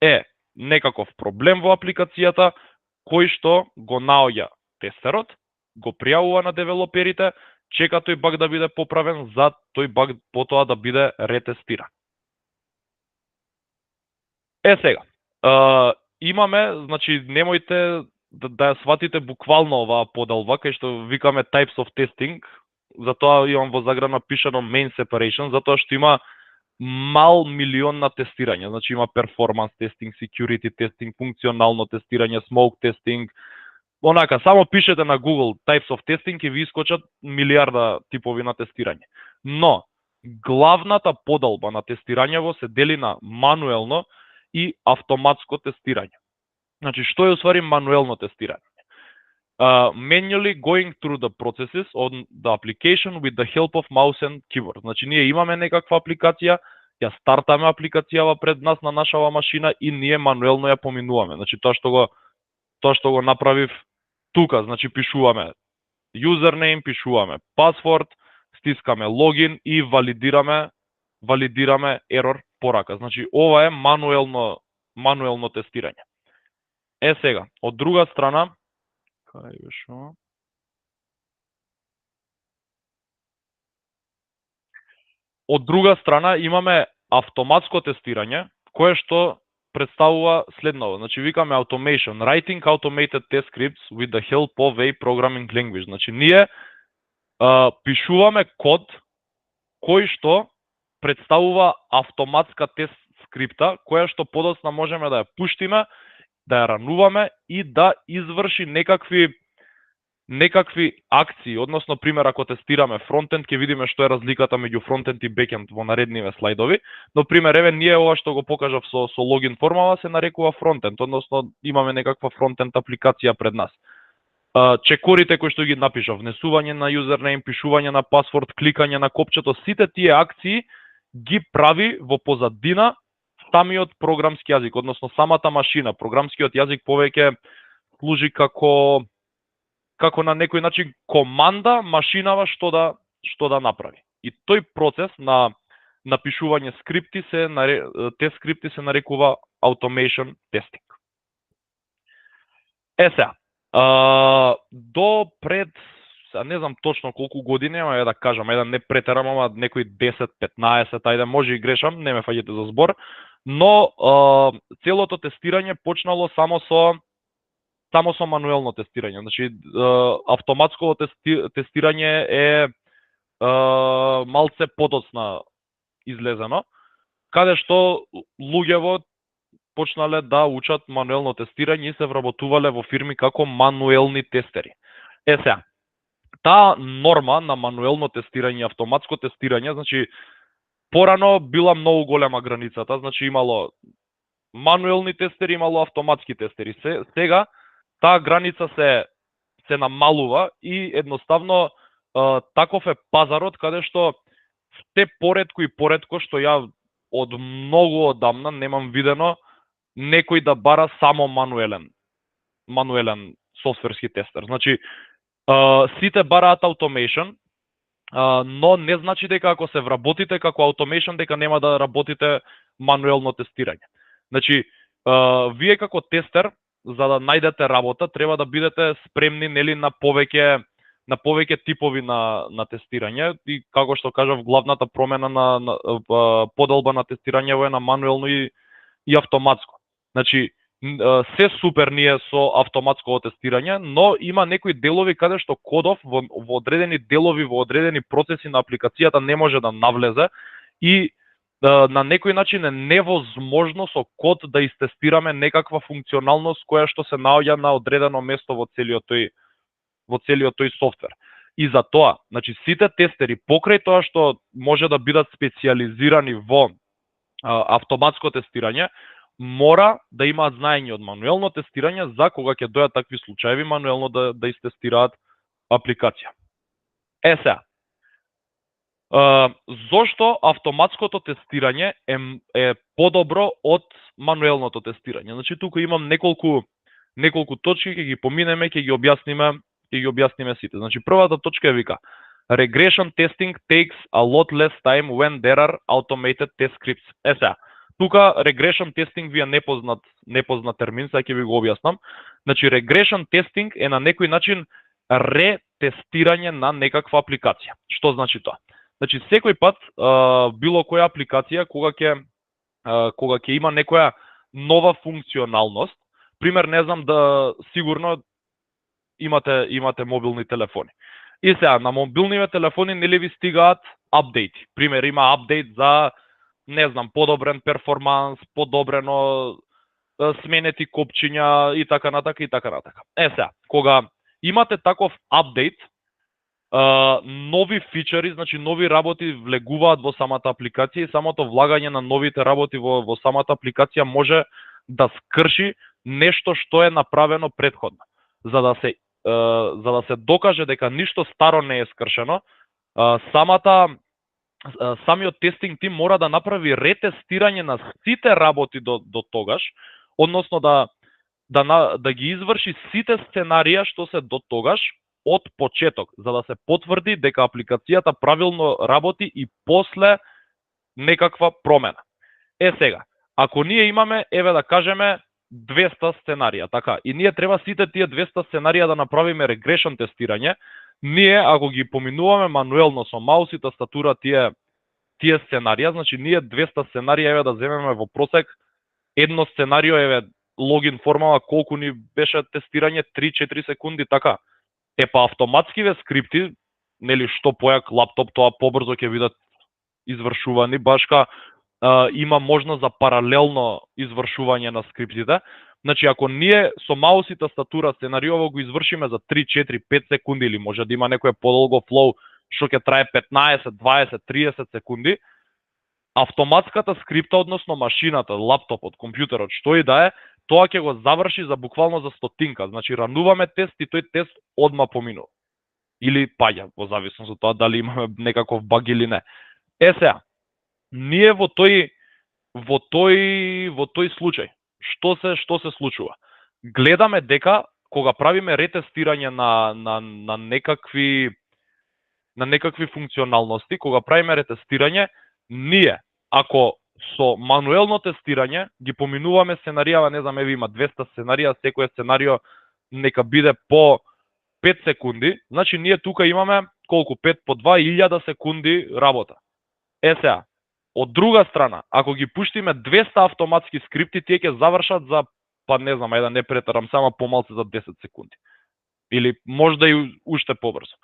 е некаков проблем во апликацијата кој што го наоѓа тестерот, го пријавува на девелоперите, чека тој баг да биде поправен, за тој баг потоа да биде ретестиран. Сега, имаме, значи, немојте да ја сватите буквално оваа поделба, кај што викаме types of testing, затоа имам во заграна пишано main separation, затоа што има мал милион на тестирање, значи има performance testing, security testing, функционално тестирање, smoke testing, онака, само пишете на Google types of testing и ви искочат милиарда типови на тестирање. Но, главната поделба на тестирањево се дели на мануелно и автоматско тестирање. Значи, што е усвари мануелно тестирање? Manually going through the processes on the application with the help of mouse and keyboard. Значи, ние имаме некаква апликација, ја стартаме апликацијава пред нас на нашава машина и ние мануелно ја поминуваме. Значи, тоа што го направив тука, значи пишуваме username, пишуваме пасворд, стискаме логин и валидираме ерор порака. Значи, ова е мануелно тестирање. Сега, од друга страна, имаме автоматско тестирање, кое што представува следново. Значи, викаме automation, writing automated test scripts with the help of a programming language. Значи, ние пишуваме код кој што представува автоматска тест скрипта, која што подоцна можеме да ја пуштиме, да ја рануваме и да изврши некакви акции, односно, пример, ако тестираме фронтенд, ќе видиме што е разликата меѓу фронтенд и бекенд во наредниве слайдови, но пример, еве, ние ова што го покажав со логин формала се нарекува фронтенд, односно, имаме некаква фронтенд апликација пред нас. Чекорите кои што ги напишав, внесување на юзернейм, пишување на пасворд, кликање на копчето, сите тие акции ги прави во позадина самиот програмски јазик, односно самата машина. Програмскиот јазик повеќе служи како на некој начин команда машинава што да направи. И тој процес на напишување скрипти те скрипти се нарекува automation testing. Сега, до пред, не знам точно колку години, ама да кажам, не претерам, ама некои 10-15, ајде, може и грешам, не ме фаќате за збор, но целото тестирање почнало само со мануелно тестирање. Значи, автоматско тестирање е малце подоцна излезено, каде што луѓево почнале да учат мануелно тестирање и се вработувале во фирми како мануелни тестери. Сега, таа норма на мануелно тестирање, автоматско тестирање, значи порано била многу голема границата, значи имало мануелни тестери, имало автоматски тестери. Сега таа граница се намалува и едноставно таков е пазарот каде што се поретко и поретко што ја од многу одамна немам видено некој да бара само мануелен софтверски тестер. Значи сите бараат automation, но не значи дека ако се вработите како automation дека нема да работите мануелно тестирање. Значи вие како тестер за да најдете работа треба да бидете спремни нели на повеќе типови на тестирање и како што кажав главната промена на поделба на тестирањето е на мануелно и автоматско. Значи се супер ние со автоматско тестирање, но има некои делови каде што кодов во одредени делови, во одредени процеси на апликацијата не може да навлезе и на некој начин е невозможно со код да истестираме некаква функционалност која што се наоѓа на одредено место во целиот тој софтвер. И за тоа, значи сите тестери покрај тоа што може да бидат специјализирани во автоматско тестирање, мора да имаат знаење од мануелно тестирање за кога ќе дојат такви случаеви мануелно да истестираат апликација. Сега, зошто автоматското тестирање е подобро од мануелното тестирање? Значи тука имам неколку точки, ќе ги поминеме, ќе ги објасниме сите. Значи првата точка вика Regression testing takes a lot less time when there are automated test scripts. Сега, тука regression testing ви е непознат термин, сега ќе ви го објаснам. Значи regression testing е на некој начин ретестирање на некаква апликација. Што значи тоа? Значи секој пат било која апликација кога ќе има некоја нова функционалност, пример не знам да сигурно имате мобилни телефони. И сега на мобилните телефони нели ви стигаат апдејти. Пример има апдејт за не знам подобрен перформанс, подобрено сменети копчиња и така натака и така натака. Сега, кога имате таков апдејт, нови фичери, значи нови работи влегуваат во самата апликација и самото влагање на новите работи во самата апликација може да скрши нешто што е направено претходно. За да се докаже дека ништо старо не е скршено, самиот тестинг тим мора да направи ретестирање на сите работи до тогаш, односно да ги изврши сите сценарија што се до тогаш од почеток, за да се потврди дека апликацијата правилно работи и после некаква промена. Сега, ако ние имаме, еве да кажеме, 200 сценарија, така, и ние треба сите тие 200 сценарија да направиме регрешен тестирање, ние, ако ги поминуваме мануелно со маус и тастатура тие сценарија, значи ние 200 сценарија, еве да земеме во просек, едно сценарио, еве, логин формала, колку ни беше тестирање, 3-4 секунди, така. Па автоматскиве скрипти, нели што појак лаптоп, тоа побрзо ќе бидат извршувани, башка има можност за паралелно извршување на скриптите. Значи, ако ние со маус и тастатура сценариово го извршиме за 3, 4, 5 секунди или може да има некој подолго флоу што ќе трае 15, 20, 30 секунди, автоматската скрипта, односно машината, лаптопот, компјутерот, што и да е, тоа ќе го заврши за буквално за стотинка. Значи, рануваме тест и тој тест одма поминува. Или паѓа, во зависност од тоа дали имаме некаков баг или не. Сега, ние во тој случај, што се случува? Гледаме дека кога правиме ретестирање на некакви функционалности, кога правиме ретестирање, ние ако со мануелно тестирање ги поминуваме сценаријава, не знам, еве има 200 сценарија, секој сценарио нека биде по 5 секунди, значи ние тука имаме колку 5 по 2000 секунди работа. Сега, од друга страна, ако ги пуштиме 200 автоматски скрипти, тие ќе завршат за, па не знам, ајде да не претарам, само помалку за 10 секунди. Или можда и уште побрзо.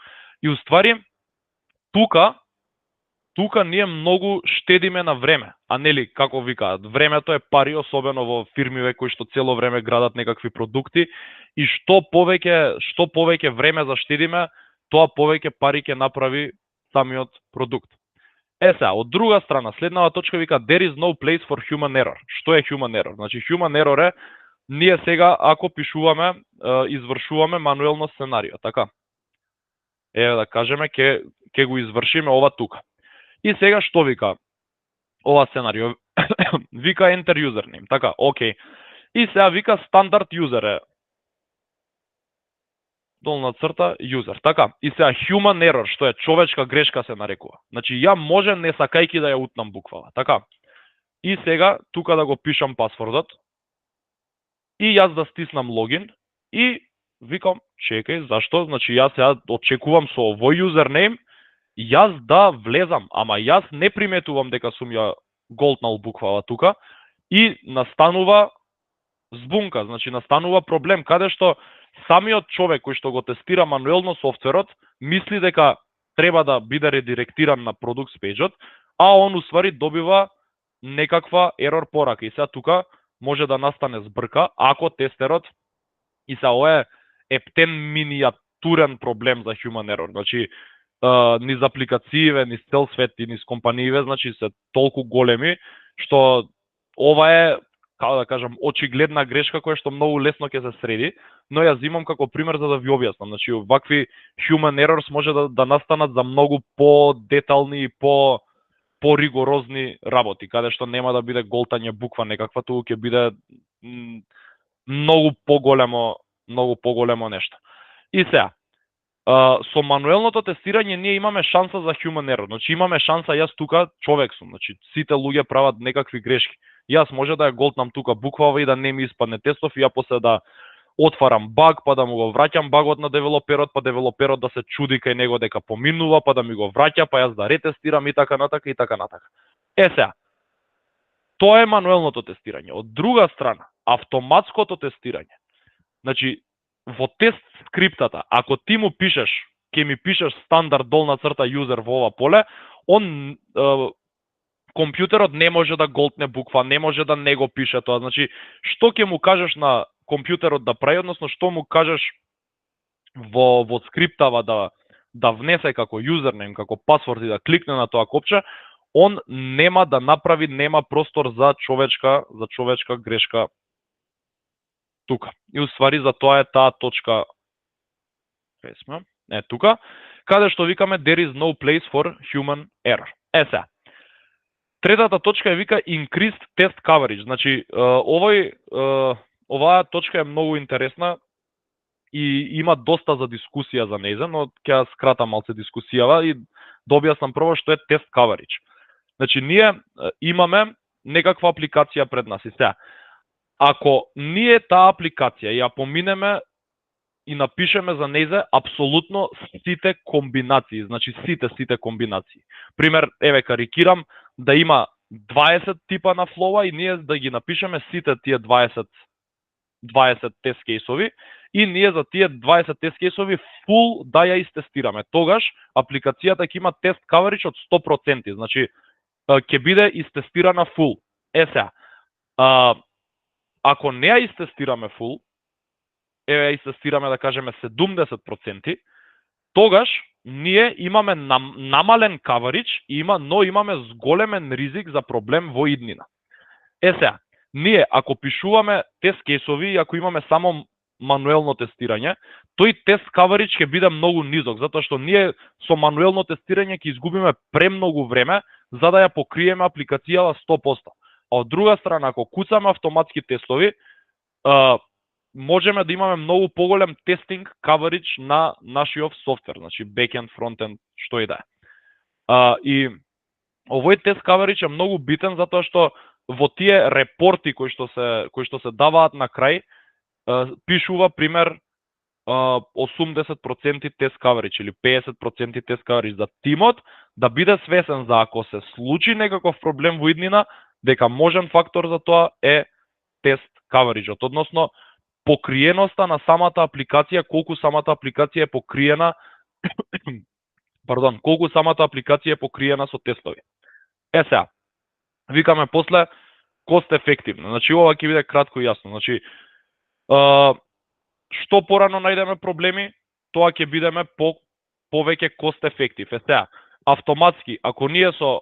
И уствари, тука ние многу штедиме на време, а нели како викаат, времето е пари, особено во фирмиве кои што цело време градат некакви продукти и што повеќе време заштедиме, тоа повеќе пари ќе направи самиот продукт. Сега, од друга страна, следнава точка вика there is no place for human error. Што е human error? Значи human error е ние сега ако пишуваме, извршуваме мануелно сценарио, така? Еве да кажеме ќе го извршиме ова тука. И сега што вика ова сценарио? Вика enter username, така, окей. И сега вика стандард юзер е долна црта user, така. И сега human error, што е човечка грешка се нарекува. Значи ја може не сакајки да ја утнам буквала, така. И сега тука да го пишам пасвордот и јас да стиснам логин и викам, чекај, зашто? Значи јас сега очекувам со овој юзернейм јас да влезам, ама јас не приметувам дека сум ја голтнал буквала тука и настанува збунка, значи настанува проблем каде што самиот човек кој што го тестира мануелно софтверот мисли дека треба да биде редиректиран на продукт пејџот, а он уствари добива некаква ерор порака. И сега тука може да настане збрка ако тестерот и сега ова е ептен миниатурен проблем за human error. Значи низ апликацииве, низ цел свет и низ компанииве, значи се толку големи што ова е, како да кажам, очигледна грешка која што многу лесно ќе се среди, но ја зимам како пример за да ви објаснам. Значи вакви human errors може да настанат за многу по-детални и по-ригорозни работи, каде што нема да биде голтање буква некаква, туку ќе биде многу поголемо нешто. И сега со мануелното тестирање ние имаме шанса за human error. Значи имаме шанса, јас тука човек сум, значи сите луѓе прават некакви грешки. Јас може да ја голтнам тука буквава и да не ми испадне тестов и ја после да отварам баг, па да му го враќам багот на девелоперот, па девелоперот да се чуди кај него дека поминува, па да ми го враќа, па јас да ретестирам и така натака и така натака. Сега, тоа е мануелното тестирање. Од друга страна, автоматското тестирање. Значи во тест скриптата, ако ти му пишеш, ќе ми пишеш стандард долна црта юзер во ова поле, он компјутерот не може да голтне буква, не може да не го пише тоа. Значи, што ќе му кажеш на компјутерот да прави, односно што му кажеш во скриптава да внесе како юзернейм, како пасворд и да кликне на тоа копче, он нема да направи, нема простор за човечка грешка тука. И уствари за тоа е таа точка, тука, каде што викаме there is no place for human error. Сега, третата точка е вика increased test coverage. Значи, оваа точка е многу интересна и има доста за дискусија за нејза, но ќе скратам малце дискусијава и да објаснам прво што е test coverage. Значи, ние имаме некаква апликација пред нас и сега, ако ние таа апликација ја поминеме и напишеме за нејзе апсолутно сите комбинации, значи сите комбинации. Пример, еве карикирам да има 20 типа на флоа и ние да ги напишеме сите тие 20 тест кейсови и ние за тие 20 тест кейсови фул да ја истестираме. Тогаш апликацијата ќе има тест coverage од 100%, значи ќе биде истестирана фул. Сега, ако не ја истестираме фул, еве ја истестираме да кажеме 70%, тогаш ние имаме намален coverage, но имаме зголемен ризик за проблем во иднина. Сега, ние ако пишуваме тест кейсови и ако имаме само мануелно тестирање, тој тест coverage ќе биде многу низок, затоа што ние со мануелно тестирање ќе изгубиме премногу време за да ја покриеме апликацијава 100%. А од друга страна, ако куцаме автоматски тестови, можеме да имаме многу поголем тестинг coverage на нашиот софтвер, значи backend, frontend, што и да е. И овој тест coverage е многу битен затоа што во тие репорти кои што се даваат на крај, пишува пример 80% тест coverage или 50% тест coverage за тимот да биде свесен за ако се случи некаков проблем во иднина, дека можен фактор за тоа е тест coverage, односно покриеноста на самата апликација, колку самата апликација е покриена колку самата апликација е покриена со тестови. Сега, викаме после cost ефективно. Значи ова ќе биде кратко и јасно. Значи што порано најдеме проблеми, тоа ќе бидеме повеќе cost ефектив. Сега, автоматски, ако ние со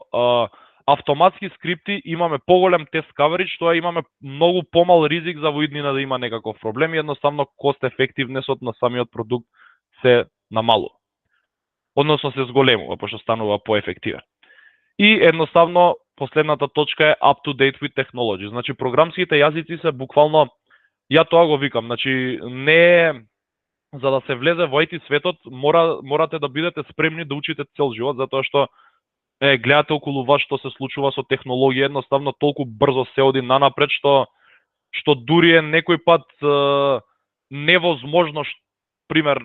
автоматски скрипти имаме поголем тест coverage, тоа имаме многу помал ризик за во иднина да има некаков проблем и едноставно cost ефективнесот на самиот продукт се намалува. Односно се зголемува, пошто станува поефективен. И едноставно последната точка е up to date with technology. Значи програмските јазици се буквално, ја тоа го викам, значи не е за да се влезе во IT светот, морате да бидете спремни да учите цел живот, затоа што гледате околу вас што се случува со технологија, едноставно толку брзо се оди нанапред што дури е некој пат невозможно, пример,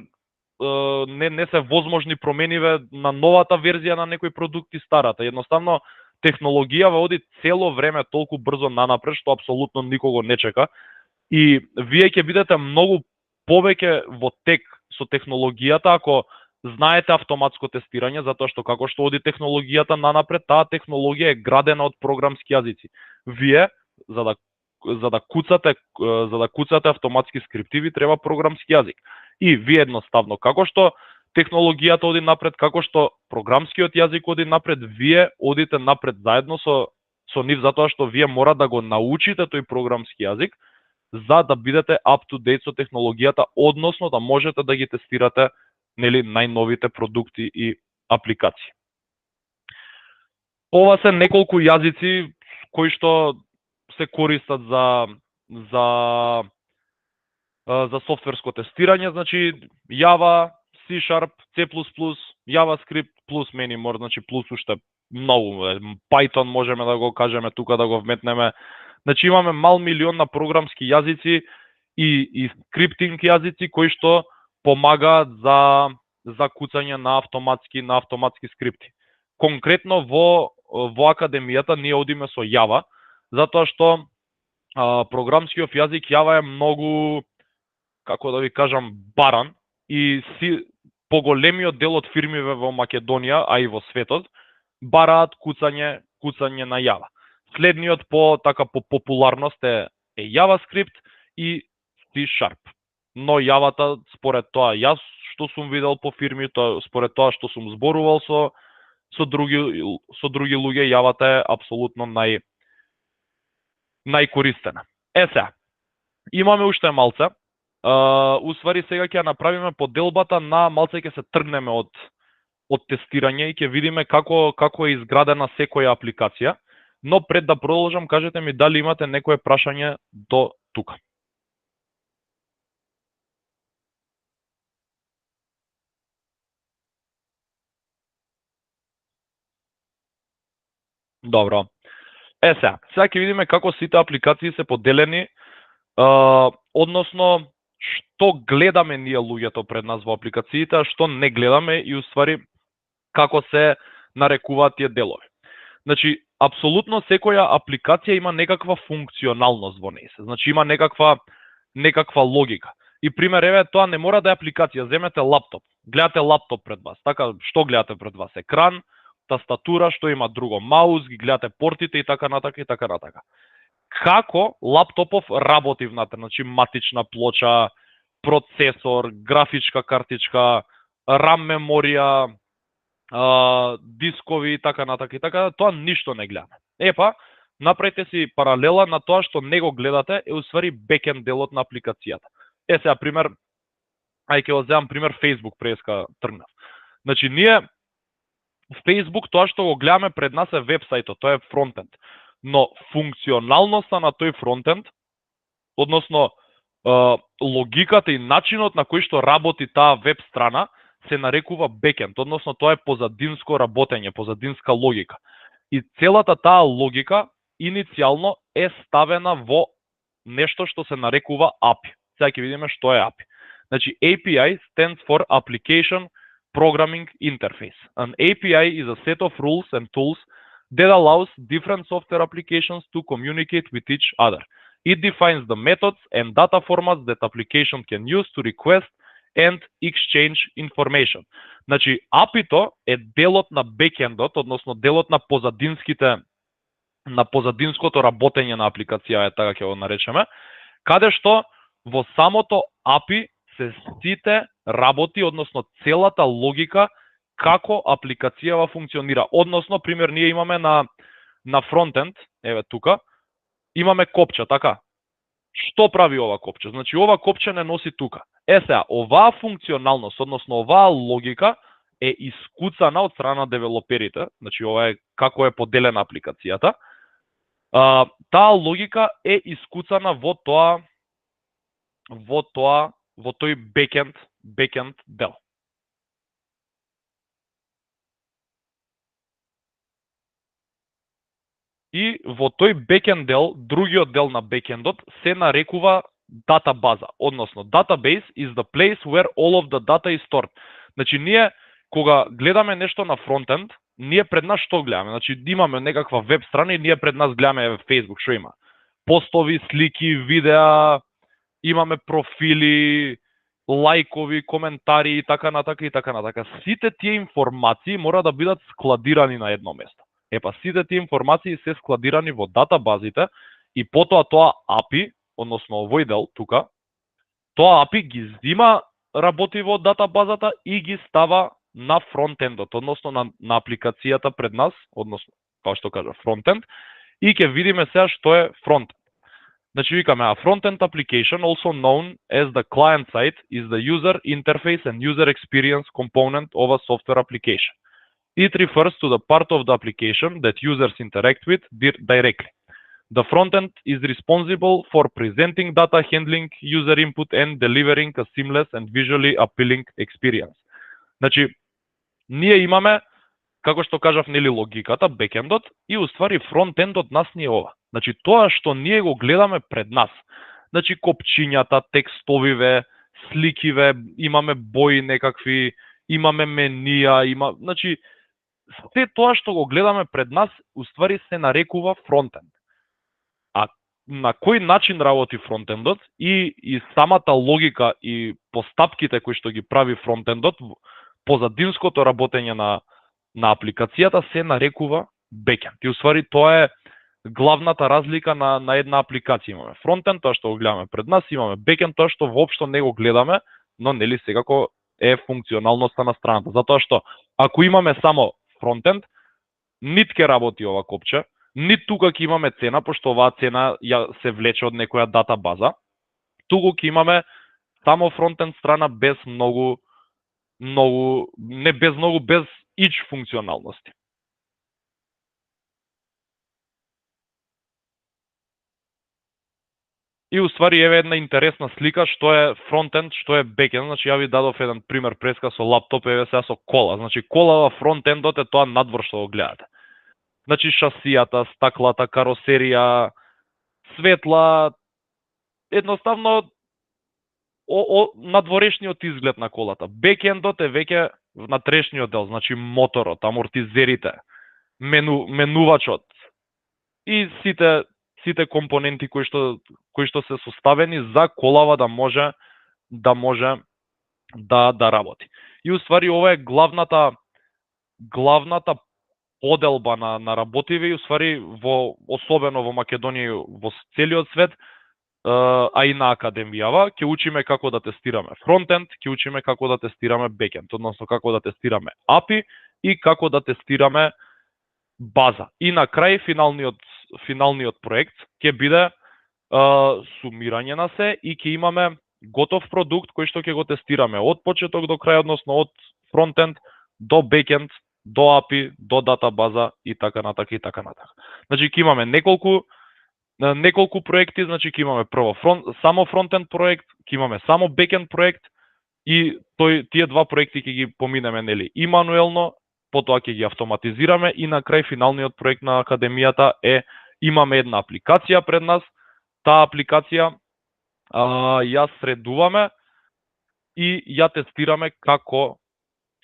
не се возможни промениве на новата верзија на некој продукт и старата. Едноставно технологијава оди цело време толку брзо нанапред што апсолутно никого не чека и вие ќе бидете многу повеќе во тек со технологијата ако знаете автоматско тестирање, затоа што како што оди технологијата нанапред, таа технологија е градена од програмски јазици. Вие за да куцате автоматски скрипти ви треба програмски јазик. И вие едноставно како што технологијата оди напред, како што програмскиот јазик оди напред, вие одите напред заедно со нив, затоа што вие мора да го научите тој програмски јазик за да бидете up to date со технологијата, односно да можете да ги тестирате најновите продукти и апликации. Ова се неколку јазици кои што се користат за софтверско тестирање, значи Java, C#, C++, JavaScript плюс many more, значи плюс уште многу, Python можеме да го кажеме тука да го вметнеме. Значи имаме мал милион на програмски јазици и скриптинг јазици кои што помагаат за куцање на автоматски скрипти. Конкретно во академијата ние одиме со Java, затоа што програмскиот јазик Java е многу, како да ви кажам, баран и поголемиот дел од фирмиве во Македонија, а и во светот, бараат куцање на Java. Следниот по популарност е JavaScript и C#. Но Java-та, според тоа јас што сум видел по фирми, според тоа што сум зборувал со други луѓе, Java-та е апсолутно најкористена. Сега, имаме уште малце. Уствари сега ќе направиме поделбата на малце, ќе се тргнеме од тестирање и ќе видиме како е изградена секоја апликација. Но пред да продолжам, кажете ми дали имате некое прашање до тука. Добро. Сега ќе видиме како сите апликации се поделени, односно што гледаме ние луѓето пред нас во апликациите, а што не гледаме и уствари како се нарекуваат тие делови. Значи, апсолутно секоја апликација има некаква функционалност во неја. Значи има некаква логика. И пример, еве, тоа не мора да е апликација, земете лаптоп. Гледате лаптоп пред вас. Така, што гледате пред вас? Екран, тастатура, што има друго, маус, ги гледате портите и така натака и така натака. Како лаптопов работи внатре, значи матична плоча, процесор, графичка картичка, RAM меморија, дискови и така натака и така, тоа ништо не гледаме. Епа, направите си паралела на тоа што не го гледате, е уствари бекенд делот на апликацијата. Сега пример, ќе го земам пример Facebook преска тргнав. Значи ние Facebook тоа што го гледаме пред нас е вебсајтот, тоа е фронтенд. Но функционалноста на тој фронтенд, односно логиката и начинот на кој што работи таа веб страна се нарекува бекенд, односно тоа е позадинско работење, позадинска логика. И целата таа логика иницијално е ставена во нешто што се нарекува API. Сега ќе видиме што е API. Значи API stands for Application Programming Interface. An API is a set of rules and tools that allows different software applications to communicate with each other. It defines the methods and data formats that application can use to request and exchange information. Значи, API-то е делот на бекендот, односно делот на позадинското работење на апликација, така ќе го наречеме, каде што во самото API се сите работи, односно целата логика како апликацијава функционира. Односно, пример, ние имаме на фронтенд, еве тука, имаме копче, така? Што прави ова копче? Значи, ова копче не носи тука. Сега, оваа функционалност, односно оваа логика е искуцана од страна на девелоперите, значи ова е како е поделена апликацијата. Таа логика е искуцана во тој бекенд дел. И во тој бекенд дел, другиот дел на бекендот се нарекува датабаза, односно database is the place where all of the data is stored. Значи ние кога гледаме нешто на фронтенд, ние пред нас што гледаме? Значи имаме некаква веб страна и ние пред нас гледаме Facebook, што има? Постови, слики, видеа, имаме профили, лајкови, коментари и така натака и така натака. Сите тие информации мора да бидат складирани на едно место. Сите тие информации се складирани во датабазите и потоа тоа API, односно овој дел тука, тоа API ги зима работи во датабазата и ги става на фронтендот, односно на апликацијата пред нас, односно, како што кажа, фронтенд, и ќе видиме сега што е фронтенд. Значи викаме, a front-end application, also known as the client side, is the user interface and user experience component of a software application. It refers to the part of the application that users interact with directly. The front-end is responsible for presenting data, handling user input and delivering a seamless and visually appealing experience. Значи, ние имаме, како што кажав, нели логиката, бекендот, и уствари фронтендот нас не е ова. Значи, тоа што ние го гледаме пред нас. Значи, копчињата, текстовиве, сликиве, имаме бои некакви, имаме менија, значи, се тоа што го гледаме пред нас, уствари се нарекува фронтенд. А на кој начин работи фронтендот и самата логика и постапките кои што ги прави фронтендот, позадинското работење на апликацијата се нарекува бекенд. И уствари тоа е главната разлика на една апликација. Имаме фронтенд, тоа што го гледаме пред нас, имаме бекенд, тоа што воопшто не го гледаме, но нели секако е функционалноста на страната. Затоа што ако имаме само фронтенд, нит ке работи ова копче, нит тука ќе имаме цена, пошто оваа цена се влече од некоја датабаза, туку ќе имаме само фронтенд страна без без ич функционалности. И уствари еве една интересна слика што е фронтенд, што е бекенд. Значи ја ви дадов еден пример преска со лаптоп, еве сега со кола. Значи колава фронтендот е тоа надвор што го гледате. Значи шасијата, стаклата, каросерија, светла, едноставно надворешниот изглед на колата. Бекендот е веќе внатрешниот дел, значи моторот, амортизерите, менувачот и сите компоненти кои што се составени за колава да може да работи. И уствари ова е главната поделба на работиве и уствари особено во Македонија и во целиот свет, а и на академијава, ќе учиме како да тестираме фронтенд, ќе учиме како да тестираме бекенд, односно како да тестираме API и како да тестираме база. И на крај финалниот проект ќе биде сумирање на се и ќе имаме готов продукт кој што ќе го тестираме од почеток до крај, односно од фронтенд до бекенд, до API, до датабаза и така натака и така натака. Значи ќе имаме неколку проекти, значи ќе имаме прво само фронтенд проект, ќе имаме само бекенд проект и тие два проекти ќе ги поминеме нели и мануелно, потоа ќе ги автоматизираме и на крај финалниот проект на академијата е имаме една апликација пред нас, таа апликација ја средуваме и ја тестираме како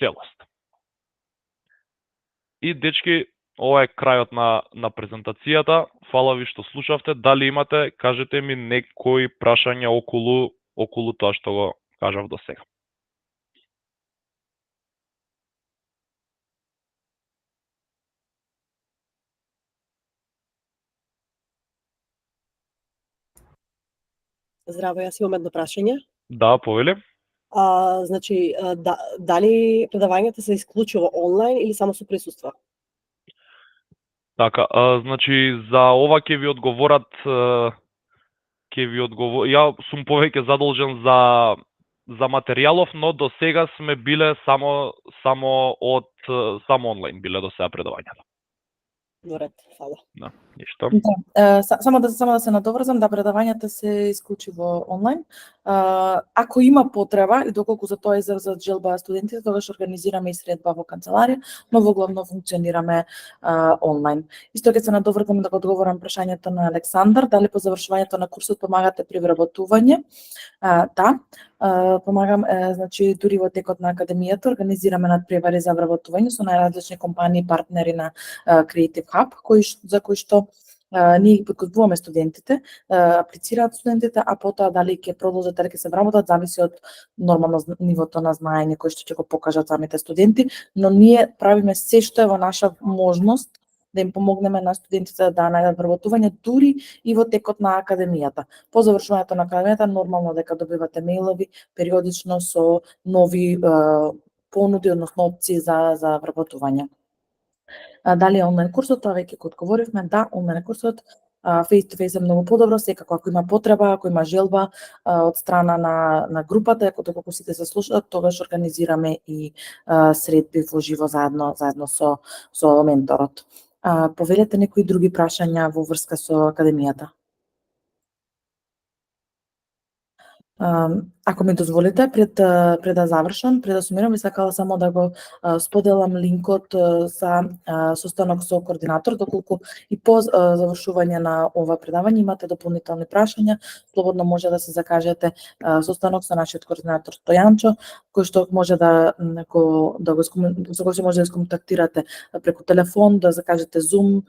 целост. И дечки, ова е крајот на презентацијата. Фала ви што слушавте. Дали имате, кажете ми некои прашања околу тоа што го кажав до сега. Здраво, јас имам едно прашање. Да, повели. Значи, дали предавањата се исклучиво онлайн или само со присуство? Така, значи за ова ќе ви одговорат ја сум повеќе задолжен за материјалов, но до сега сме биле само онлайн биле до сега предавањата. Во ред, фала. Да, ништо. Да, само да се надоврзам, да предавањата се исклучиво онлайн. Ако има потреба и доколку за тоа изразат желба студентите, тогаш организираме и средба во канцеларија, но во главно функционираме онлайн. Исто ќе се надоврзам да го одговорам прашањето на Александар, дали по завршувањето на курсот помагате при вработување? Да, помагам, значи дури во текот на академијата организираме надпревари за вработување со најразлични компании и партнери на Creative Hub, за кои што ние ги подготвуваме студентите, аплицираат студентите, а потоа дали ќе продолжат или ќе се вработат зависи од нормално нивото на знаење кој што ќе го покажат самите студенти, но ние правиме се што е во наша можност да им помогнеме на студентите да најдат вработување дури и во текот на академијата. По завршувањето на академијата нормално дека добивате мејлови периодично со нови понуди, односно опции за вработување. Дали е онлайн курсот, тоа веќе го одговоривме, да, онлайн курсот, face to face е многу подобро, секако ако има потреба, ако има желба од страна на групата, ако доколку сите се слушаат, тогаш организираме и средби во живо заедно со менторот. Повелете некои други прашања во врска со академијата? Ако ми дозволите, пред да завршам, пред да сумирам, би сакала само да го споделам линкот за состанок со координатор, доколку и по завршување на ова предавање имате дополнителни прашања, слободно може да се закажете состанок со нашиот координатор Стојанчо, кој што може со кој може да сконтактирате преку телефон, да закажете Zoom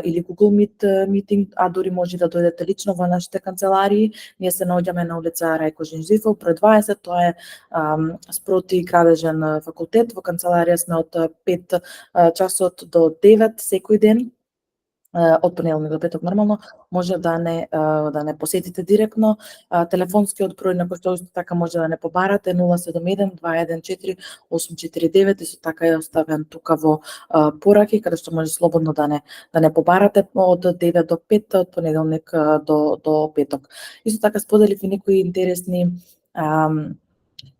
или Google Meet meeting, а дури може да дојдете лично во нашите канцеларии. Ние се наоѓаме на улица Рајко Женжифов, број 20, тоа е спроти Градежен факултет. Во канцеларија сме од 5 часот до 9 секој ден, од понеделник до петок нормално, може да не посетите директно. Телефонскиот број на кој што исто така може да не побарате 071 214 849, исто така е оставен тука во пораки, каде што може слободно да не побарате од 9 до 5 од понеделник до петок. Исто така споделив и некои интересни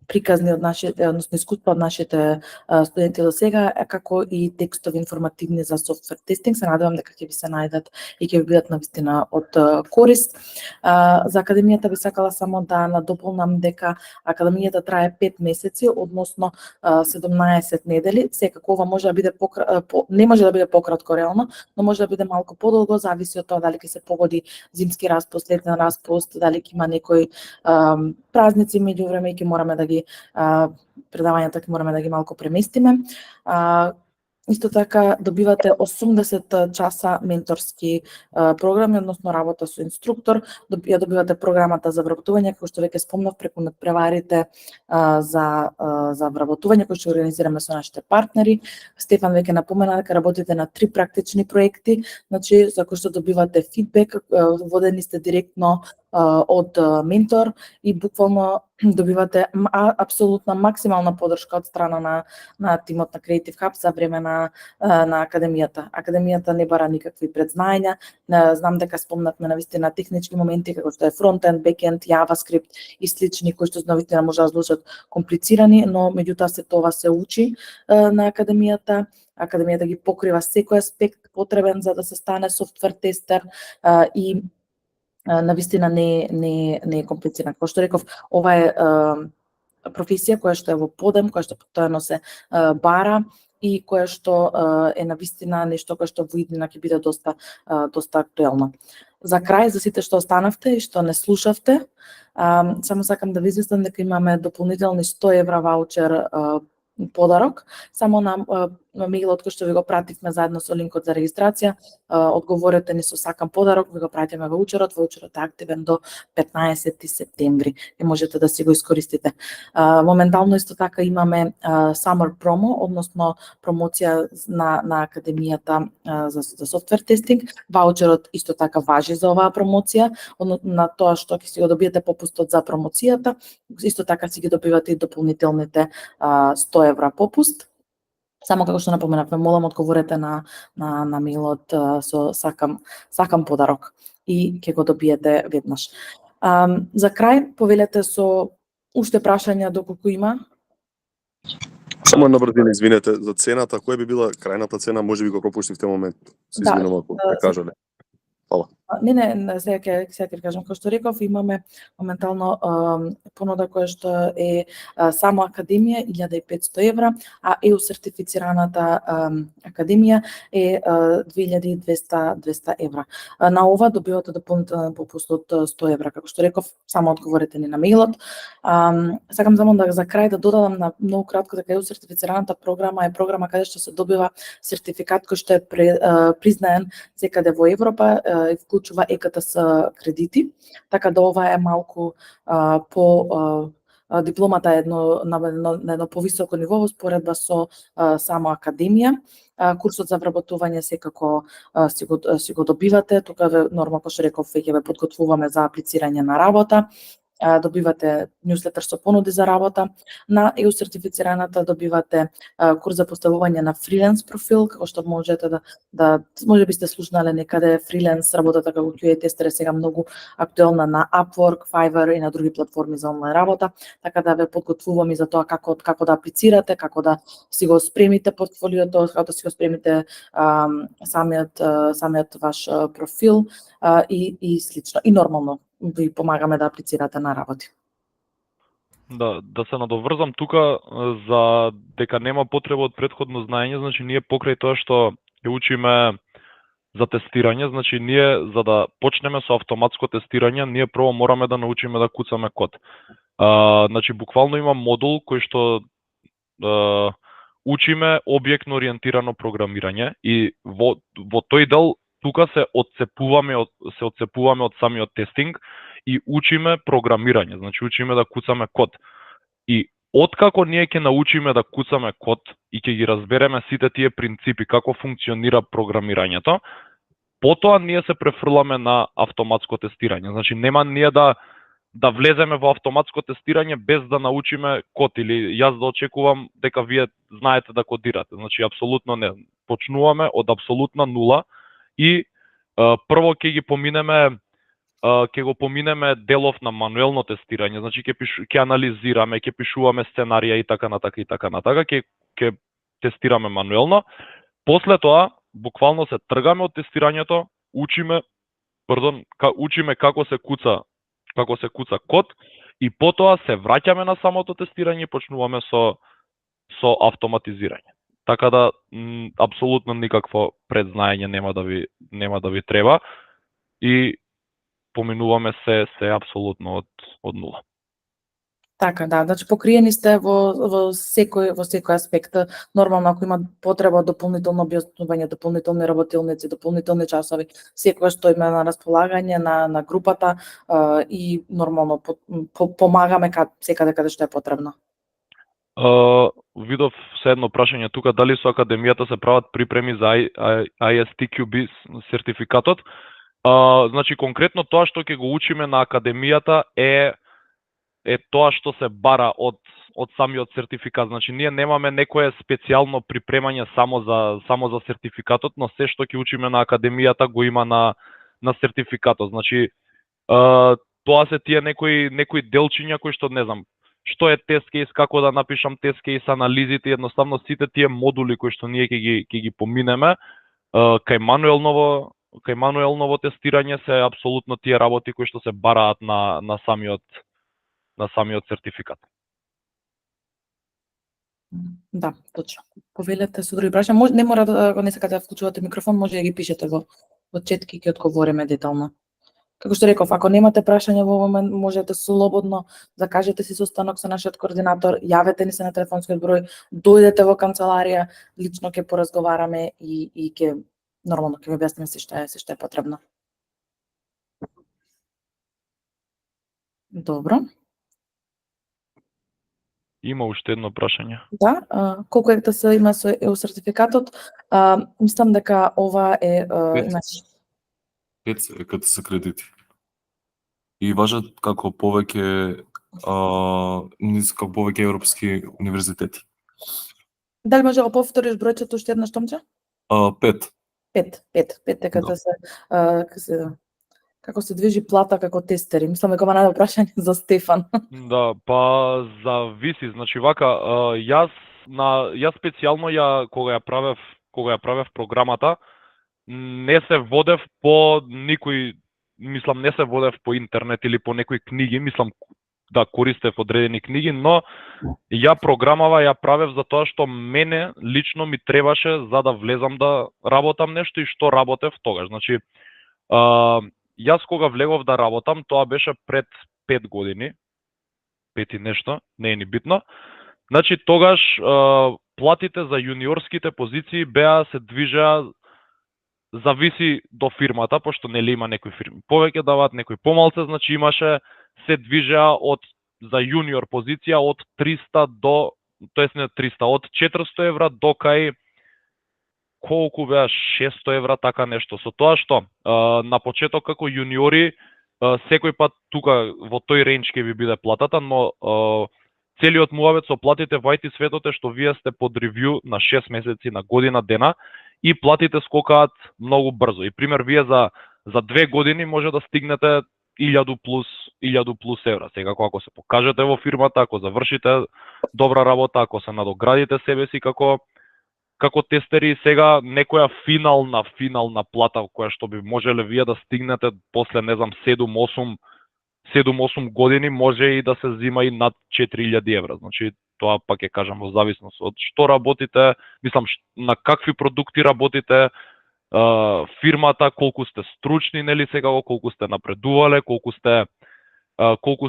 приказни од нашите, односно искуства од нашите студенти до сега, како и текстови информативни за софтвер тестинг. Се надевам дека ќе ви се најдат и ќе ви бидат навистина од корист. За академијата би сакала само да надополнам дека академијата трае 5 месеци, односно 17 недели. Секако ова може да биде не може да биде пократко реално, но може да биде малку подолго, зависи од тоа дали ќе се погоди зимски распуст, летен распуст, дали ќе има некои празници меѓувреме и ќе мораме да ги предавањата ќе мораме да ги малку преместиме. Исто така добивате 80 часа менторски програми, односно работа со инструктор, ја добивате програмата за вработување, како што веќе спомнав, преку надпреварите за вработување, кои што организираме со нашите партнери. Стефан веќе напомена дека работите на 3 практични проекти, значи за кои што добивате фидбек, водени сте директно од ментор и буквално добивате апсолутна максимална поддршка од страна на тимот на Creative Hub за време на академијата. Академијата не бара никакви предзнаења. Знам дека спомнатме навистина технички моменти како што е фронтенд, бекенд, JavaScript и слични кои што навистина може да звучат комплицирани, но меѓутоа се тоа се учи на академијата. Академијата ги покрива секој аспект потребен за да се стане софтвер тестер и навистина не е комплицирана. Како што реков, ова е професија која што е во подем, која што постојано се бара и која што е навистина нешто кое што во иднина ќе биде доста актуелно. За крај, за сите што останавте и што не слушавте, само сакам да ви известам дека имаме дополнителни 100 евра ваучер подарок, само на мејлот кој што ви го пративме заедно со линкот за регистрација, одговорете ни со сакам подарок, ви го пратиме ваучерот е активен до 15 септември и можете да си го искористите. Моментално исто така имаме Summer Promo, односно промоција на Академијата за софтвер тестинг. Ваучерот исто така важи за оваа промоција, на тоа што ќе си го добиете попустот за промоцијата, исто така си ги добивате и дополнителните 100 евра попуст. Само како што напоменавме, молам одговорете на мејлот со сакам подарок и ќе го добиете веднаш. За крај, повелете со уште прашања доколку има. Само една брзина, извинете, за цената, која би била крајната цена, може би го пропуштивте момент. Се извинувам ако не кажале. Фала. Не, сега ќе кажам, како што реков, имаме моментално понуда која што е само Академија 1500 евра, а EU сертифицираната Академија е 2200 евра. На ова добивате дополнителен попуст од 100 евра, како што реков, само одговорете ни на мејлот. Сакам само за крај да додадам на многу кратко дека EU сертифицираната програма е програма каде што се добива сертификат кој што е признаен секаде во Европа, вклучува ЕКТС кредити, така да ова е малку по дипломата е на едно повисоко ниво во споредба со само Академија. Курсот за вработување секако си го добивате, тука нормално како што реков веќе ве подготвуваме за аплицирање на работа. Добивате ньюслетер со понуди за работа. На EU сертифицираната добивате курс за поставување на фриленс профил, како што можете да можеби сте слушнале некаде фриленс работата како QA тестер е сега многу актуелна на Upwork, Fiverr и на други платформи за онлайн работа, така да ве подготвувам и за тоа како да аплицирате, како да си го спремите портфолиото, како да си го спремите самиот ваш профил и слично. И нормално ви помагаме да аплицирате на работи. Да се надоврзам тука за дека нема потреба од претходно знаење, значи ние покрај тоа што ќе учиме за тестирање, значи ние за да почнеме со автоматско тестирање, ние прво мораме да научиме да куцаме код. Значи буквално има модул кој што учиме објектно ориентирано програмирање и во тој дел тука се отцепуваме од самиот тестинг и учиме програмирање, значи учиме да куцаме код. И откако ние ќе научиме да куцаме код и ќе ги разбереме сите тие принципи како функционира програмирањето, потоа ние се префрламе на автоматско тестирање. Значи нема ние да влеземе во автоматско тестирање без да научиме код или јас да очекувам дека вие знаете да кодирате. Значи апсолутно не. Почнуваме од апсолутна нула и прво ќе го поминеме делов на мануелно тестирање, значи ќе анализираме, ќе пишуваме сценарија и така натака, ќе тестираме мануелно. После тоа, буквално се тргаме од тестирањето, учиме како се куца код и потоа се враќаме на самото тестирање и почнуваме со автоматизирање. Така да апсолутно никакво предзнаење нема да ви треба и поминуваме се апсолутно од нула. Така, да, значи покриени сте во секој аспект. Нормално ако има потреба дополнително објаснување, дополнителни работилници, дополнителни часови, секогаш што има на располагање на групата и нормално помагаме секаде каде што е потребно. Видов се едно прашање тука, дали со Академијата се прават припреми за ISTQB сертификатот. Значи конкретно тоа што ќе го учиме на Академијата е тоа што се бара од самиот сертификат. Значи ние немаме некое специјално припремање само за сертификатот, но се што ќе учиме на Академијата го има на сертификатот. Значи тоа се тие некои делчиња кои што не знам што е тест кейс, како да напишам тест кейс, анализите, едноставно сите тие модули кои што ние ќе ги поминеме кај мануелново тестирање се апсолутно тие работи кои што се бараат на самиот сертификат. Да, точно. Повелете со други прашања. Не мора да, ако не сакате да вклучувате микрофон, може да ги пишете во четки, ќе одговориме детално. Како што реков, ако немате прашања во момент, можете слободно закажете си состанок со нашиот координатор, јавете ни се на телефонскиот број, дојдете во канцеларија, лично ќе поразговараме и ќе нормално ќе ви објасниме се што е потребно. Добро. Има уште едно прашање. Да, колку е да се има со EU сертификатот? Мислам дека ова е имаш 5 КТС кредити. И важат како повеќе како повеќе европски универзитети. Дали може да го повториш бројчето уште еднаш, Томче? 5. 5 дека да се како се движи плата како тестери. Мислам дека ова најдо прашање за Стефан. Да, па зависи, значи вака, јас специјално кога ја правев програмата, не се водев по никој, мислам не се водев по интернет или по некои книги, мислам да користев одредени книги, но програмава ја правев за тоа што мене лично ми требаше за да влезам да работам нешто и што работев тогаш. Значи, јас кога влегов да работам, тоа беше пред 5 години, 5 и нешто, не е ни битно. Значи, тогаш платите за јуниорските позиции беа се движеа, зависи до фирмата, пошто нели има некои фирми повеќе даваат, некои помалце, значи имаше се движеа за јуниор позиција од 300 до, тоест не 300, од 400 евра до кај колку беа 600 евра, така нешто. Со тоа што на почеток како јуниори секој пат тука во тој ренџ ќе ви биде платата, но целиот муавет со платите во IT светот е што вие сте под ревју на 6 месеци, на година дена и платите скокаат многу брзо. И пример, вие за 2 години може да стигнете 1000 плюс евра. Сега ако се покажете во фирмата, ако завршите добра работа, ако се надоградите себе си како тестери, сега некоја финална плата која што би можеле вие да стигнете после, не знам, 7-8 години, може и да се зима и над 4000 евра. Значи, тоа пак ќе кажам во зависност од што работите, мислам на какви продукти работите, фирмата, колку сте стручни, нели сега, колку сте напредувале, колку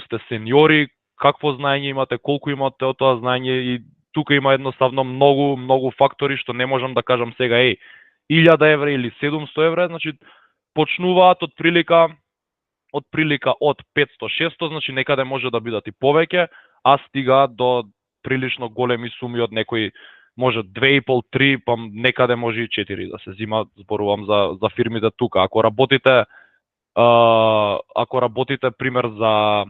сте сениори, какво знаење имате, колку имате од тоа знаење, и тука има едноставно многу фактори што не можам да кажам сега 1000 евра или 700 евра, значи почнуваат од прилика од 500-600, значи некаде може да бидат и повеќе, а стигаат до прилично големи суми од некои може 2,5-3, па некаде може и 4 да се зима, зборувам за фирмите тука. Ако работите пример за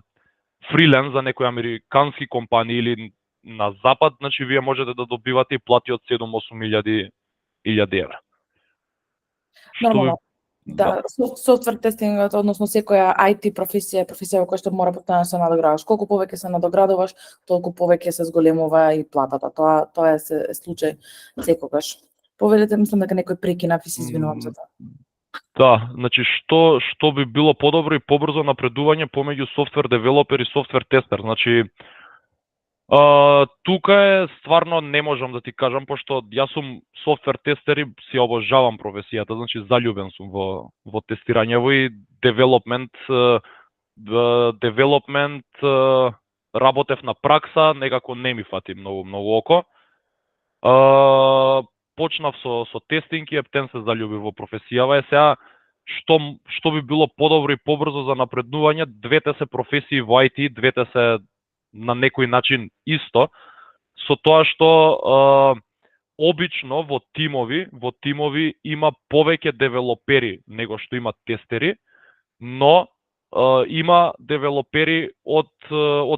фриленс за некои американски компании или на запад, значи вие можете да добивате и плати од 7-8 илјади евра. Нормално. Да, софтвер тестингот, односно секоја IT професија во која што мора постојано се надоградуваш. Колку повеќе се надоградуваш, толку повеќе се зголемува и платата. Тоа е случај секогаш. Поведете, мислам дека некој прекина, ви се извинувам за тоа. Да, значи што би било подобро и побрзо напредување помеѓу софтвер девелопер и софтвер тестер. Значи тука е стварно не можам да ти кажам, пошто јас сум софтвер тестер и си обожавам професијата, значи заљубен сум во тестирањево и девелопмент работев на пракса, некако не ми фати многу око. Почнав со тестинг и ептен се заљубив во професијава. Сега што би било подобро и побрзо за напредување, двете се професии во IT, двете се на некој начин исто, со тоа што обично во тимови има повеќе девелопери него што има тестери, но има девелопери од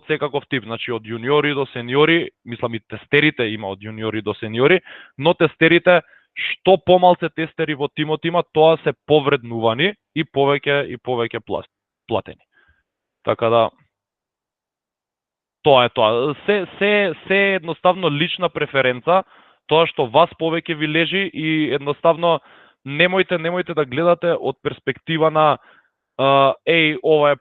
секаков тип, значи од јуниори до сениори, мислам и тестерите има од јуниори до сениори, но тестерите, што помалце тестери во тимот има, тоа се повреднувани и повеќе платени. Така да тоа е тоа. Се едноставно лична преференца, тоа што вас повеќе ви лежи, и едноставно немојте да гледате од перспектива на ова е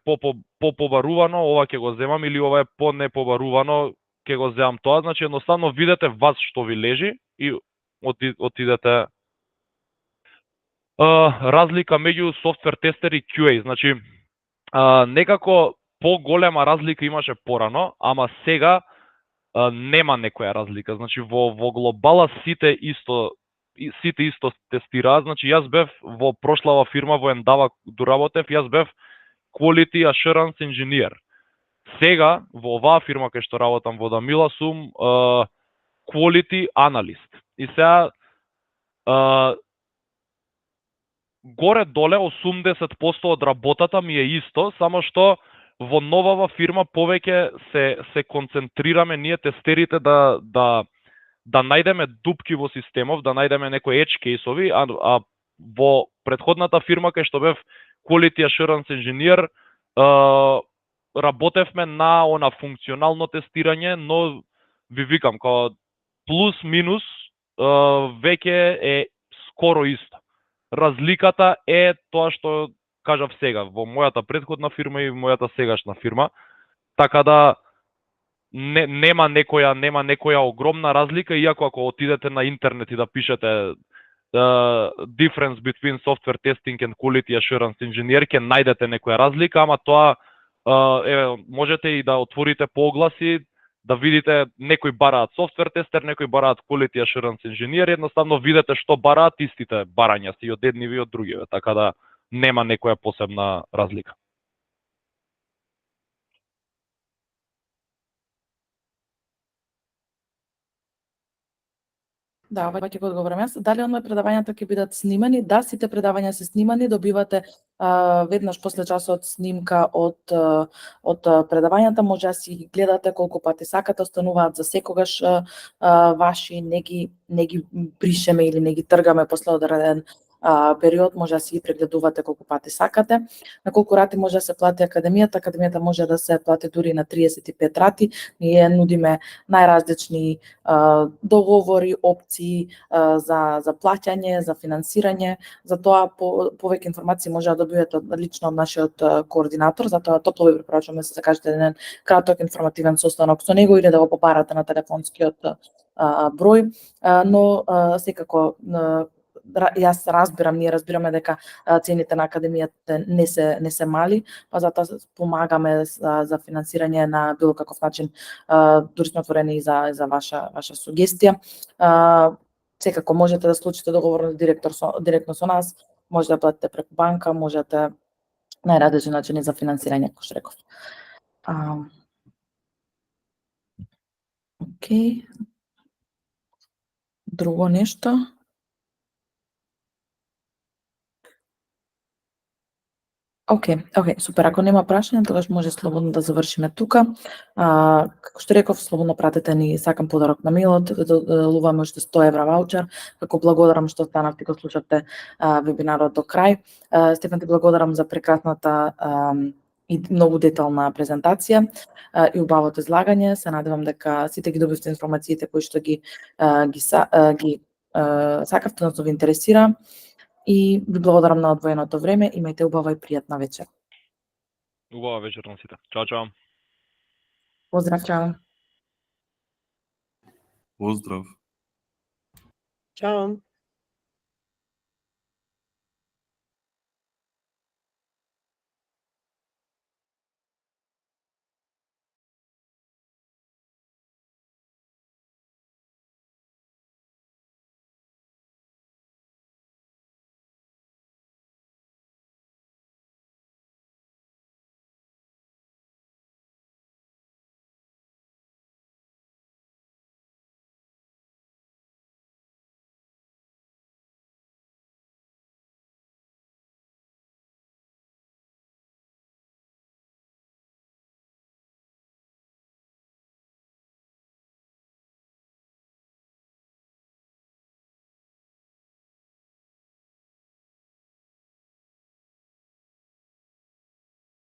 побарувано, ова ќе го земам, или ова е понепобарувано, ќе го земам тоа. Значи едноставно видете вас што ви лежи и отидете. Разлика меѓу софтвер тестер и QA, значи некако поголема разлика имаше порано, ама сега нема некоја разлика. Значи во глобала сите исто тестираат. Значи јас бев во прошлава фирма во Ендава доработев, јас бев Quality Assurance Engineer. Сега во оваа фирма кај што работам во Дамила сум Quality Analyst. И сега горе-доле 80% од работата ми е исто, само што во новава фирма повеќе се концентрираме ние тестерите да најдеме дупки во системов, да најдеме некои edge кейсови, а во претходната фирма кај што бев Quality Assurance Engineer работевме на она функционално тестирање, но ви викам као плюс минус веќе е скоро исто. Разликата е тоа што кажав сега, во мојата претходна фирма и мојата сегашна фирма, така да нема некоја огромна разлика, иако ако отидете на интернет и да пишете difference between software testing and quality assurance engineer, ќе најдете некоја разлика, ама тоа можете и да отворите погласи, да видите некои бараат software тестер, некои бараат quality assurance engineer, едноставно видете што бараат, истите барања се и од едниве и од другиве, така да нема некоја посебна разлика. Да, ова ќе го одговорам јас. Дали онлайн предавањата ќе бидат снимани? Да, сите предавања се снимани, добивате веднаш после часот снимка од предавањата, може да си ги гледате колку пати сакате, остануваат за секогаш ваши, не ги бришеме или не ги тргаме после одреден период, може да си ги прегледувате колку пати сакате. На колку рати може да се плати академијата може да се плати дури на 35 рати. Ние нудиме најразлични договори, опции за плаќање, за финансирање. За тоа повеќе информации може да добиете лично од нашиот координатор, затоа топло ви препорачуваме да се закажете еден краток информативен состанок со него или да го побарате на телефонскиот број, но секако јас разбирам, ние разбираме дека цените на академијата не се мали, па затоа помагаме за финансирање на било каков начин, дури сме отворени и за ваша сугестија. Секако можете да склучите договор директно со нас, може да платите преку банка, можете најразлични начини за финансирање, како што реков. Океј. Друго нешто? Океј, супер. Ако нема прашања, тогаш може слободно да завршиме тука. Како што реков, слободно пратете ни сакам подарок на мејлот, доделуваме уште 100 евра ваучер. Како благодарам што останавте го слушавте вебинарот до крај. Стефан, ти благодарам за прекрасната и многу детална презентација и убавото излагање. Се надевам дека сите ги добивте информациите кои што ги сакавте, односно ви интересира. И ви благодарам на одвоеното време. Имајте убава и пријатна вечер. Убава вечер на сите. Чао, чао. Поздрав, чао. Поздрав. Чао.